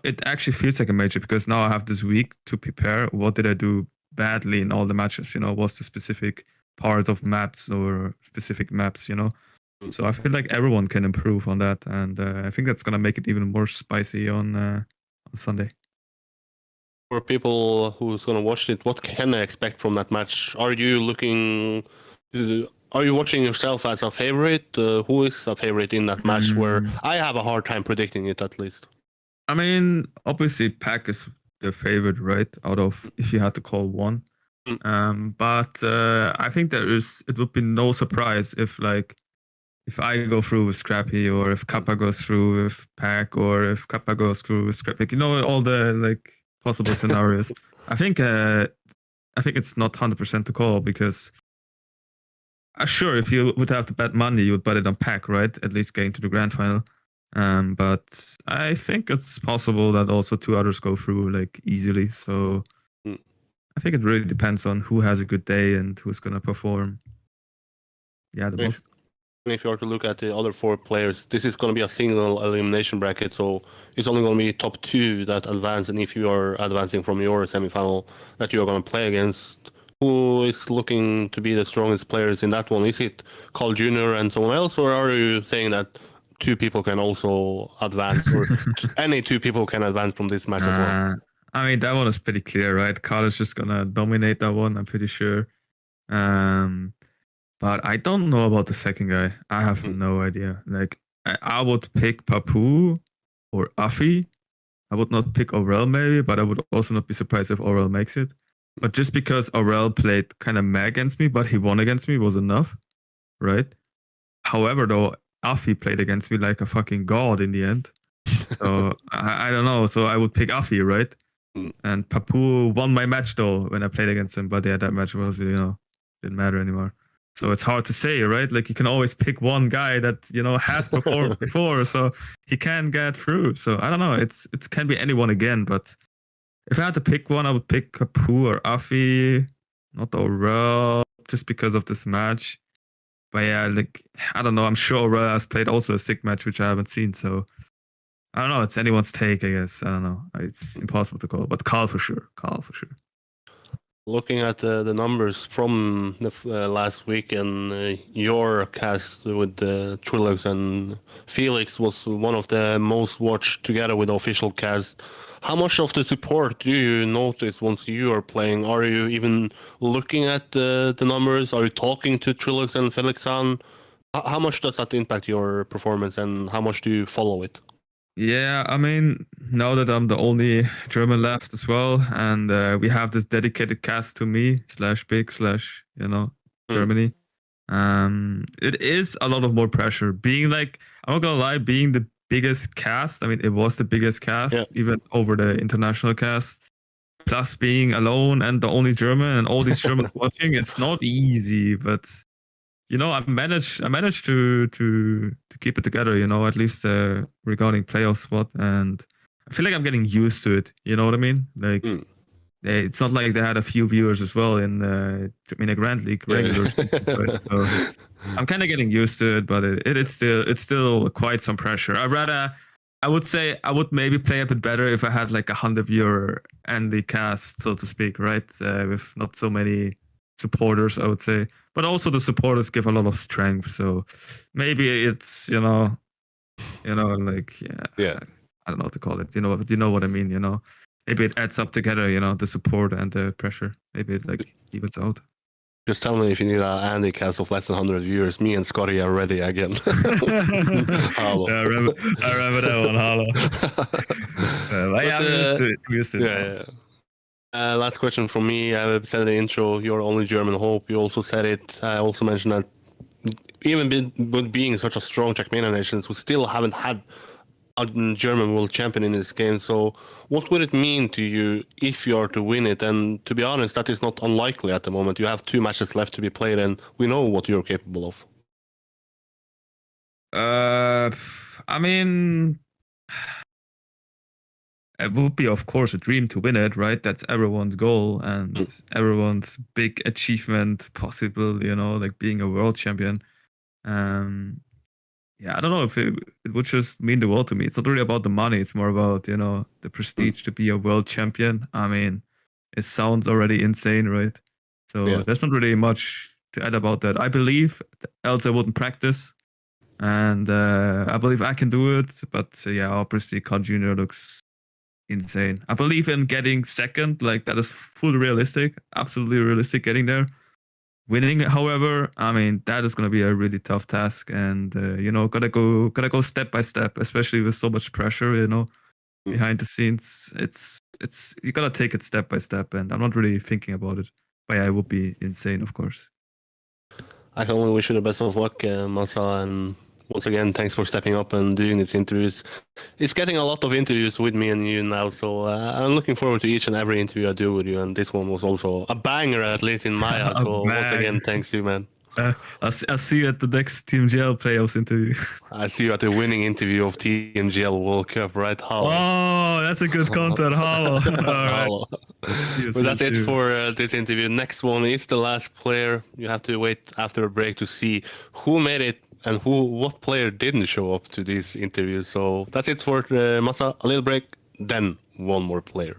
Speaker 8: it actually feels like a major because now I have this week to prepare. What did I do badly in all the matches? What's the specific part of maps or specific maps, So I feel like everyone can improve on that, and I think that's gonna make it even more spicy on Sunday.
Speaker 2: For people who's gonna watch it, what can they expect from that match? Are you watching yourself as a favorite? Who is a favorite in that match? Where I have a hard time predicting it, at least.
Speaker 8: I mean, obviously, Pack is the favorite, right? Out of, if you had to call one. But I think it would be no surprise if I go through with Scrapie, or if Kappa goes through with Pack, or if Kappa goes through with Scrapie. All the possible scenarios. I think it's not 100% to call because sure, if you would have to bet money, you would bet it on Pack, right? At least getting to the grand final. But I think it's possible that also 2 others go through easily. So I think it really depends on who has a good day and who's gonna perform. Yeah, the most.
Speaker 2: If you are to look at the other 4 players, this is going to be a single elimination bracket, so it's only going to be top 2 that advance. And if you are advancing from your semifinal that you are going to play against, who is looking to be the strongest players in that one? Is it CarlJr and someone else, or are you saying that 2 people can also advance, or any 2 people can advance from this match as well?
Speaker 8: I mean, that one is pretty clear, right? Carl is just gonna dominate that one, I'm pretty sure. But I don't know about the second guy. I have no idea. I would pick Papou or Affi. I would not pick Aurel maybe, but I would also not be surprised if Aurel makes it. But just because Aurel played kind of meh against me, but he won against me was enough, right? However, though, Affi played against me like a fucking god in the end. So I don't know. So I would pick Affi, right? And Papou won my match though when I played against him. But yeah, that match was, didn't matter anymore. So it's hard to say, right? You can always pick one guy that, has performed before, so he can get through. So I don't know. It can be anyone again, but if I had to pick one, I would pick Papou or Affi, not Aurel, just because of this match. But yeah, I don't know. I'm sure Aurel has played also a sick match, which I haven't seen. So I don't know. It's anyone's take, I guess. I don't know. It's impossible to call, but Carl for sure.
Speaker 2: Looking at the numbers from the last week, and your cast with Trilux and Felix was one of the most watched together with the official cast. How much of the support do you notice once you are playing? Are you even looking at the numbers? Are you talking to Trilux and Felixan? How much does that impact your performance, and how much do you follow it?
Speaker 8: Yeah, I mean, now that I'm the only German left as well, and we have this dedicated cast to me /big Germany. It is a lot of more pressure. Being like, I'm not gonna lie, being the biggest cast. I mean, it was the biggest cast, even over the international cast. Plus being alone and the only German and all these Germans watching, it's not easy, but I managed to keep it together, at least regarding playoff spot, and I feel like I'm getting used to it. You know what I mean? Like it's not like they had a few viewers as well in the Grand League regular season, right? So I'm kind of getting used to it, but it's still quite some pressure. I would say I would maybe play a bit better if I had like 100 viewer and the cast, so to speak, right? With not so many supporters, I would say, but also the supporters give a lot of strength. So maybe it's like
Speaker 2: Yeah.
Speaker 8: I don't know what to call it. You know what I mean. Maybe it adds up together. The support and the pressure. Maybe it like evens out.
Speaker 2: Just tell me if you need an Andy cast of less than 100 viewers. Me and Scotty are ready again. Hello.
Speaker 8: Yeah, I remember that one. Hello. I'm used to it.
Speaker 2: Last question from me. I said in the intro, you're only German hope. You also said it. I also mentioned that even with being such a strong Trackmania nation, we still haven't had a German world champion in this game. So what would it mean to you if you are to win it? And to be honest, that is not unlikely at the moment. You have 2 matches left to be played, and we know what you're capable of.
Speaker 8: I mean, it would be, of course, a dream to win it, right? That's everyone's goal and everyone's big achievement possible, like being a world champion. Yeah, I don't know if it would just mean the world to me. It's not really about the money. It's more about, the prestige to be a world champion. I mean, it sounds already insane, right? So there's not really much to add about that. I believe, else I wouldn't practice. And I believe I can do it. But obviously, CarlJr looks insane. I believe in getting second. Like, that is fully realistic. Absolutely realistic getting there. Winning, however, I mean, that is going to be a really tough task, and gotta go step by step, especially with so much pressure, behind the scenes. It's you gotta take it step by step, and I'm not really thinking about it. But yeah, it would be insane, of course.
Speaker 2: I can only wish you the best of luck, Masa, and once again, thanks for stepping up and doing these interviews. It's getting a lot of interviews with me and you now, so I'm looking forward to each and every interview I do with you, and this one was also a banger, at least in my eyes. So once again, thanks to you, man.
Speaker 8: I'll see you at the next Team GL playoffs interview.
Speaker 2: I see you at the winning interview of Team GL World Cup, right? Hello.
Speaker 8: Oh, that's a good content. Hello.
Speaker 2: Hello. But that's it for this interview. Next one is the last player. You have to wait after a break to see who made it and what player didn't show up to these interviews. So that's it for Masa. A little break, then one more player.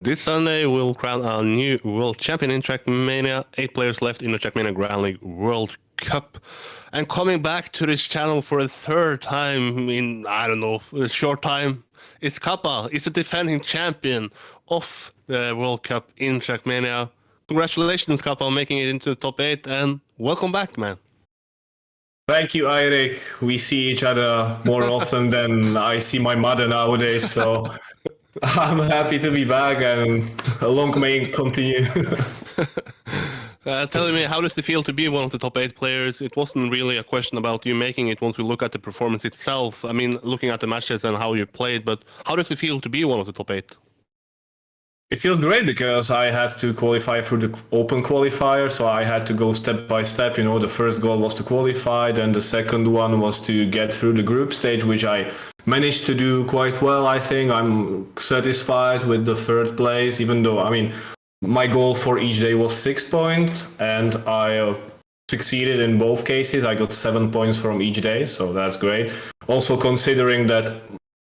Speaker 2: This Sunday, we'll crown our new world champion in Trackmania. 8 players left in the Trackmania Grand League World Cup. And coming back to this channel for a third time in, I don't know, a short time, it's Kappa. It's the defending champion of the World Cup in Trackmania. Congratulations, Kappa, on making it into the top 8, and welcome back, man.
Speaker 9: Thank you, Eirik. We see each other more often than I see my mother nowadays, so I'm happy to be back, and long may it continue.
Speaker 2: Tell me, how does it feel to be one of the top 8 players? It wasn't really a question about you making it once we look at the performance itself. I mean, looking at the matches and how you played, but how does it feel to be one of the top 8?
Speaker 9: It feels great because I had to qualify through the open qualifier, so I had to go step by step. You know, the first goal was to qualify, then the second one was to get through the group stage, which I managed to do quite well, I think. I'm satisfied with the third place, even though, I mean, my goal for each day was 6 points, and I succeeded in both cases. I got 7 points from each day, so that's great. Also considering that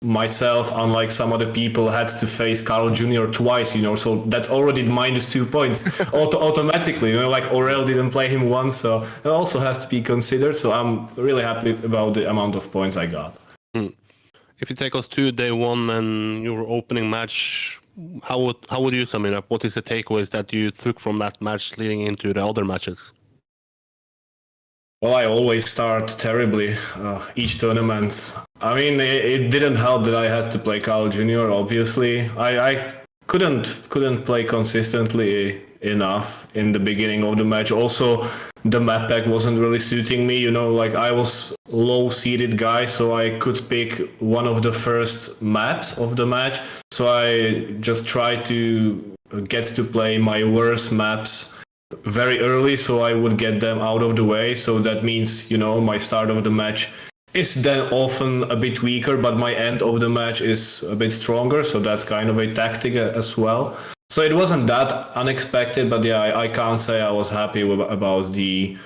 Speaker 9: myself, unlike some other people, had to face CarlJr twice, you know, so that's already -2 points automatically, you know, like Aurel didn't play him once, so it also has to be considered. So I'm really happy about the amount of points I got.
Speaker 2: If you take us to day 1 and your opening match, how would you sum it up? What is the takeaways that you took from that match leading into the other matches?
Speaker 9: Well, I always start terribly each tournament. I mean, it didn't help that I had to play CarlJr. Obviously, I couldn't play consistently enough in the beginning of the match. Also, the map pack wasn't really suiting me. You know, like I was low-seeded guy, so I could pick one of the first maps of the match. So I just tried to get to play my worst maps very early, so I would get them out of the way. So that means, you know, my start of the match is then often a bit weaker, but my end of the match is a bit stronger. So that's kind of a tactic as well. So it wasn't that unexpected, but yeah, I can't say I was happy about the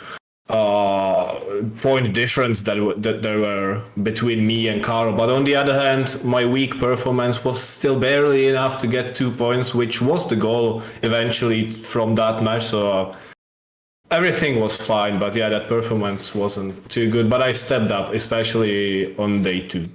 Speaker 9: point difference that there were between me and Carl. But on the other hand, my weak performance was still barely enough to get 2 points, which was the goal eventually from that match. So everything was fine, but yeah, that performance wasn't too good. But I stepped up, especially on day 2.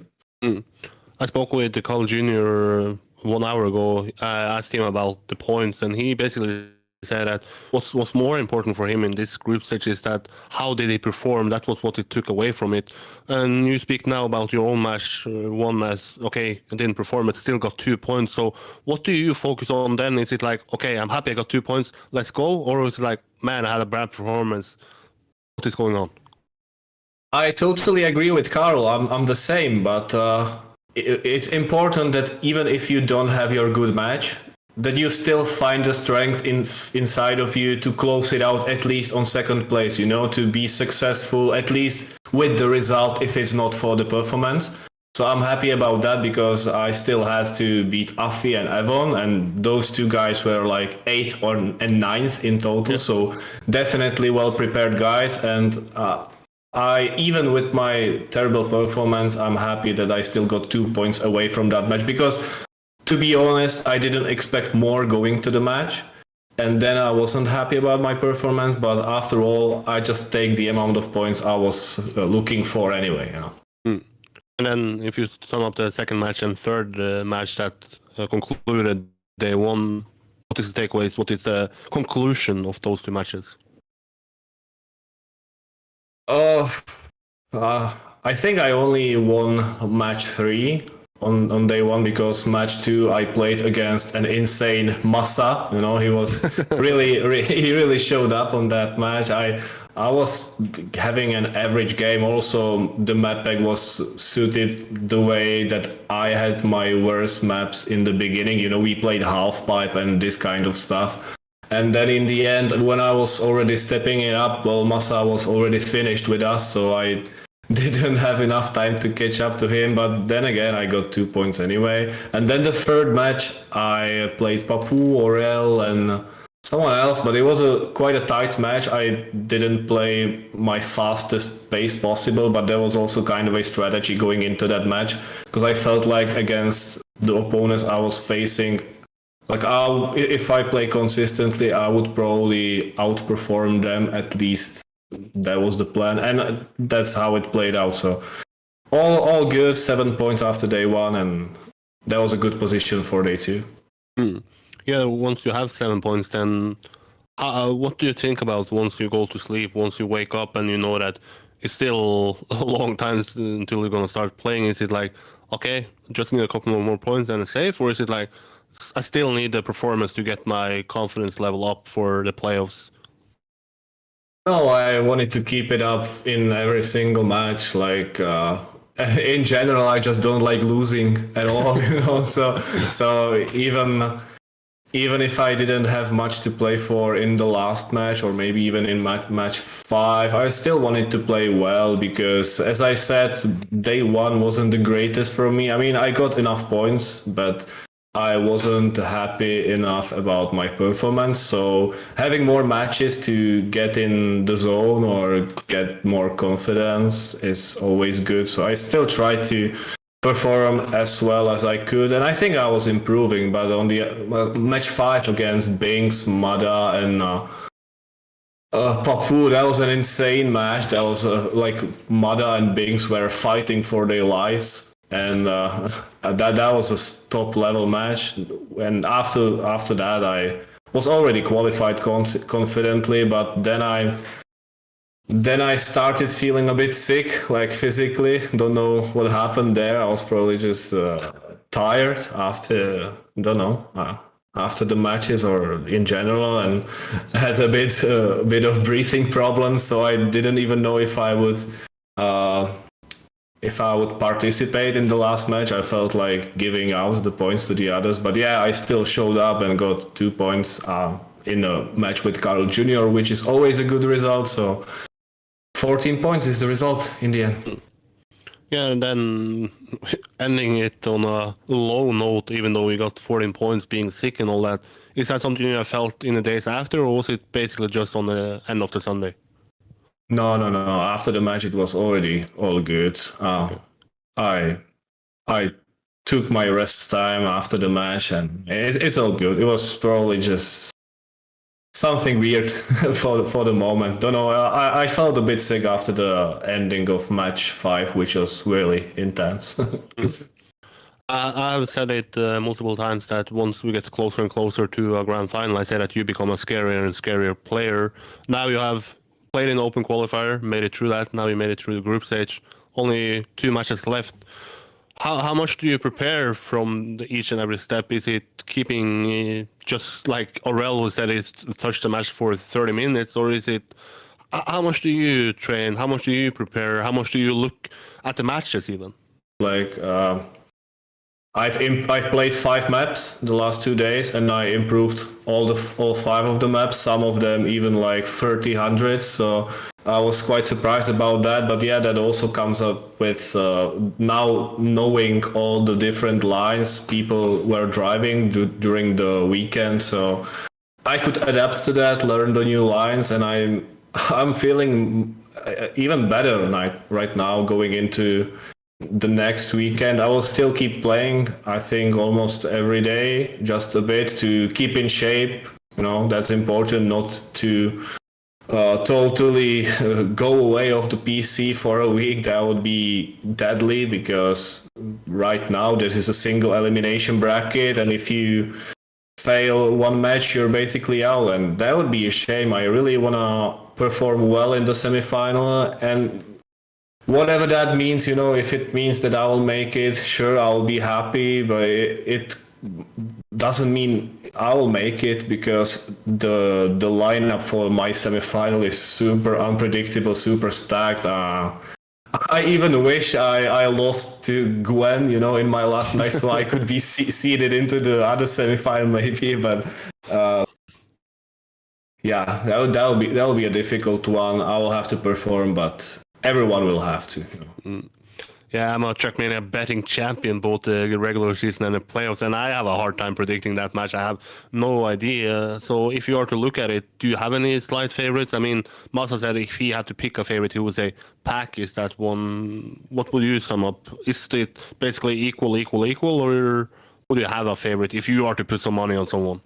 Speaker 2: I spoke with the CarlJr 1 hour ago. I asked him about the points, and he basically said that what's more important for him in this group stage is that how did he perform. That was what he took away from it. And you speak now about your own match, one as okay, I didn't perform, but still got 2 points. So what do you focus on then? Is it like, okay, I'm happy I got 2 points, let's go? Or is it like, man, I had a bad performance, what is going on?
Speaker 9: I totally agree with Carl. I'm the same, but it's important that even if you don't have your good match, that you still find the strength inside of you to close it out at least on second place, you know, to be successful at least with the result if it's not for the performance. So I'm happy about that because I still had to beat Affi and Evon, and those 2 guys were like 8th and 9th in total. Yeah. So definitely well prepared guys, and I, even with my terrible performance, I'm happy that I still got 2 points away from that match because, to be honest, I didn't expect more going to the match, and then I wasn't happy about my performance. But after all, I just take the amount of points I was looking for anyway. You know.
Speaker 2: And then, if you sum up the second match and third match that concluded day 1, what is the takeaways? What is the conclusion of those 2 matches?
Speaker 9: I think I only won match 3. On day 1 because match 2 I played against an insane Massa. You know, he was he really showed up on that match. I was having an average game. Also, the map pack was suited the way that I had my worst maps in the beginning. You know, we played half pipe and this kind of stuff. And then in the end, when I was already stepping it up, well, Massa was already finished with us, so I didn't have enough time to catch up to him. But then again, I got 2 points anyway. And then the third match, I played Papou, Aurel, and someone else, but it was quite a tight match. I didn't play my fastest pace possible, but there was also kind of a strategy going into that match because I felt like against the opponents I was facing, Like if I play consistently, I would probably outperform them at least. That was the plan, and that's how it played out. So all good. 7 points after day one, and that was a good position for day two.
Speaker 2: Yeah, once you have 7 points, then what do you think about once you go to sleep, once you wake up and you know that it's still a long time until you're going to start playing? Is it like, okay, just need a couple more points and it's safe? Or is it like, I still need the performance to get my confidence level up for the playoffs?
Speaker 9: No, I wanted to keep it up in every single match. Like in general, I just don't like losing at all. So even if I didn't have much to play for in the last match, or maybe even in match 5, I still wanted to play well because, as I said, day 1 wasn't the greatest for me. I mean, I got enough points, but I wasn't happy enough about my performance. So having more matches to get in the zone or get more confidence is always good. So I still try to perform as well as I could, and I think I was improving. But on the match 5 against Binks, Mada, and Papou, that was an insane match. That was like Mada and Binks were fighting for their lives, and that was a top level match. And after that, I was already qualified confidently, but then I started feeling a bit sick, like physically. Don't know what happened there. I was probably just tired after, after the matches or in general, and had a bit of breathing problems. So I didn't even know if I would participate in the last match. I felt like giving out the points to the others. But yeah, I still showed up and got 2 points in a match with CarlJr, which is always a good result. So 14 points is the result in the end.
Speaker 2: Yeah, and then ending it on a low note, even though we got 14 points, being sick and all that. Is that something you have felt in the days after, or was it basically just on the end of the Sunday?
Speaker 9: No. After the match, it was already all good. I took my rest time after the match, and it's all good. It was probably just something weird for the moment. Don't know. I felt a bit sick after the ending of match 5, which was really intense.
Speaker 2: I've said it multiple times that once we get closer and closer to a grand final, I say that you become a scarier and scarier player. Now you have played in open qualifier, made it through that. Now you made it through the group stage. Only 2 matches left. How much do you prepare from each and every step? Is it keeping just like Aurel, who said he's touched the match for 30 minutes, or is it how much do you train? How much do you prepare? How much do you look at the matches even?
Speaker 9: Like I've played 5 maps the last 2 days, and I improved all 5 of the maps. Some of them even like 30-100. So I was quite surprised about that. But yeah, that also comes up with now knowing all the different lines people were driving during the weekend. So I could adapt to that, learn the new lines, and I'm feeling even better right now going into the next weekend. I will still keep playing, I think, almost every day, just a bit to keep in shape. That's important, not to totally go away off the PC for a week. That would be deadly, because right now this is a single elimination bracket, and if you fail one match, you're basically out, and that would be a shame. I really want to perform well in the semifinal, and whatever that means, if it means that I will make it, sure, I'll be happy, but it doesn't mean I will make it, because the lineup for my semifinal is super unpredictable, super stacked. I even wish I lost to Gwen, in my last match, so I could be seeded into the other semifinal maybe, but yeah, that'll be a difficult one. I will have to perform, but everyone will have to.
Speaker 2: Yeah, I'm a Trackmania betting champion, both the regular season and the playoffs, and I have a hard time predicting that match. I have no idea. So if you are to look at it, do you have any slight favorites? I mean, Masa said if he had to pick a favorite, he would say Pack is that one. What would you sum up? Is it basically equal, or Would you have a favorite if you are to put some money on someone?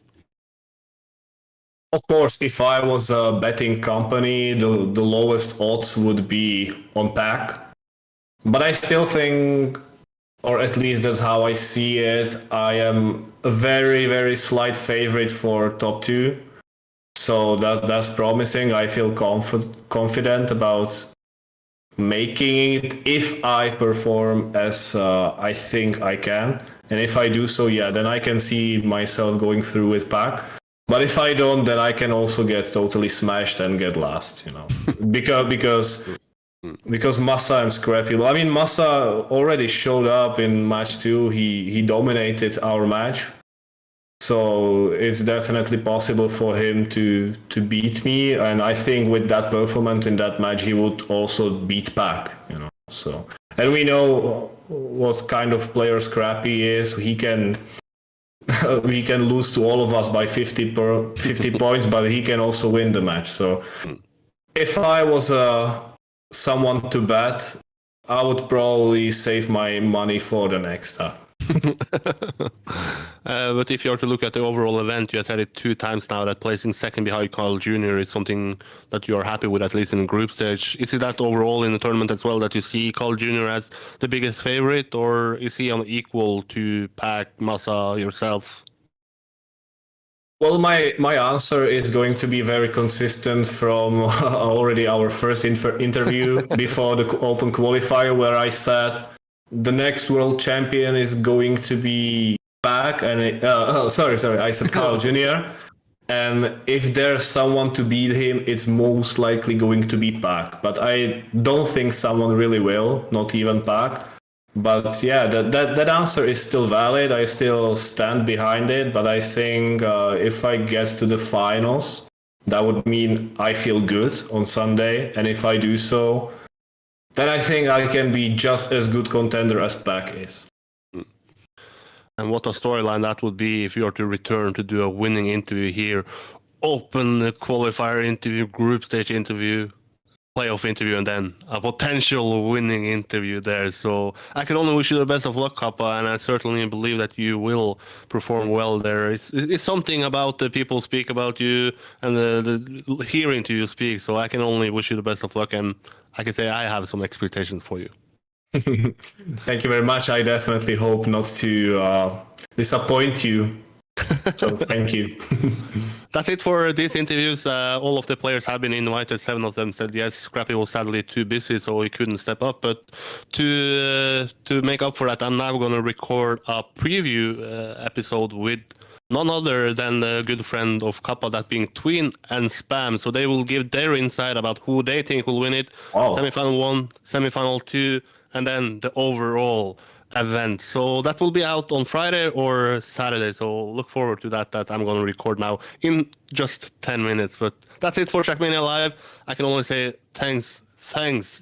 Speaker 9: Of course, if I was a betting company, the lowest odds would be on Pack. But I still think, or at least that's how I see it, I am a very, very slight favorite for top 2. So that's promising. I feel confident about making it if I perform as I think I can. And if I do so, yeah, then I can see myself going through with Pack. But if I don't, then I can also get totally smashed and get last, you know, because Massa and Scrapie. I mean, Massa already showed up in match 2. He dominated our match, so it's definitely possible for him to beat me. And I think with that performance in that match, he would also beat Pack, you know. So, and we know what kind of player Scrapie is. He can lose to all of us by 50 points, but he can also win the match. So if I was someone to bet, I would probably save my money for the next time.
Speaker 2: But if you are to look at the overall event, you have said it 2 times now that placing second behind CarlJr is something that you are happy with, at least in the group stage. Is it that overall in the tournament as well that you see CarlJr as the biggest favorite, or is he on equal to Pack, Masa, yourself?
Speaker 9: Well, my answer is going to be very consistent from already our first interview before the Open qualifier, where I said the next world champion is going to be Pack, and I said CarlJr. And if there's someone to beat him, it's most likely going to be Pack. But I don't think someone really will, not even Pack. But yeah, that answer is still valid. I still stand behind it. But I think if I get to the finals, that would mean I feel good on Sunday. And if I do so, then I think I can be just as good contender as Pack is.
Speaker 2: And what a storyline that would be if you are to return to do a winning interview here. Open qualifier interview, group stage interview, playoff interview, and then a potential winning interview there. So I can only wish you the best of luck, Kappa, and I certainly believe that you will perform well there. It's something about the people speak about you and the hearing to you speak, so I can only wish you the best of luck, and I can say I have some expectations for you.
Speaker 9: Thank you very much. I definitely hope not to disappoint you. So thank you.
Speaker 2: That's it for these interviews. All of the players have been invited. 7 of them said yes. Scrapie was sadly too busy, so he couldn't step up. But to make up for that, I'm now going to record a preview episode with none other than the good friend of Kappa, that being Tween and Spam. So they will give their insight about who they think will win it.
Speaker 9: Wow.
Speaker 2: Semi-final 1, semi-final 2, and then the overall event. So that will be out on Friday or Saturday. So look forward to that I'm going to record now in just 10 minutes. But that's it for Trackmania Live. I can only say thanks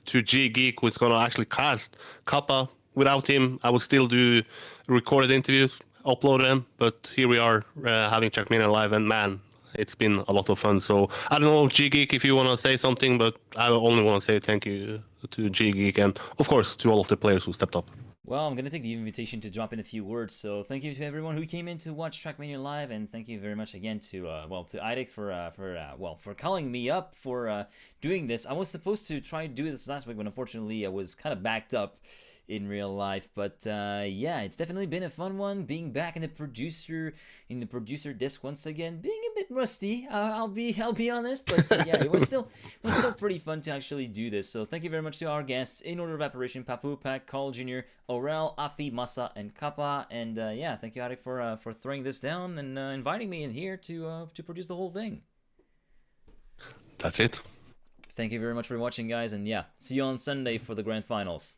Speaker 2: to G Geek, who's going to actually cast Kappa. Without him, I would still do recorded interviews, upload them. But here we are having Trackmania Live, and man, it's been a lot of fun. So I don't know, G Geek, if you want to say something, but I only want to say thank you to G Geek and of course to all of the players who stepped up.
Speaker 1: Well, I'm going to take the invitation to drop in a few words. So thank you to everyone who came in to watch Trackmania Live, and thank you very much again to Idek for calling me up for doing this. I was supposed to try to do this last week, but unfortunately I was kind of backed up in real life. But yeah, it's definitely been a fun one, being back in the producer disc once again, being a bit rusty. I'll be honest, but yeah, it was still pretty fun to actually do this. So thank you very much to our guests in order of operation: Papou, Pack, CarlJr, Aurel, Affi, Massa, and Kappa. And yeah, thank you, Adek, for throwing this down and inviting me in here to produce the whole thing.
Speaker 2: That's it.
Speaker 1: Thank you very much for watching, guys, and yeah, see you on Sunday for the grand finals.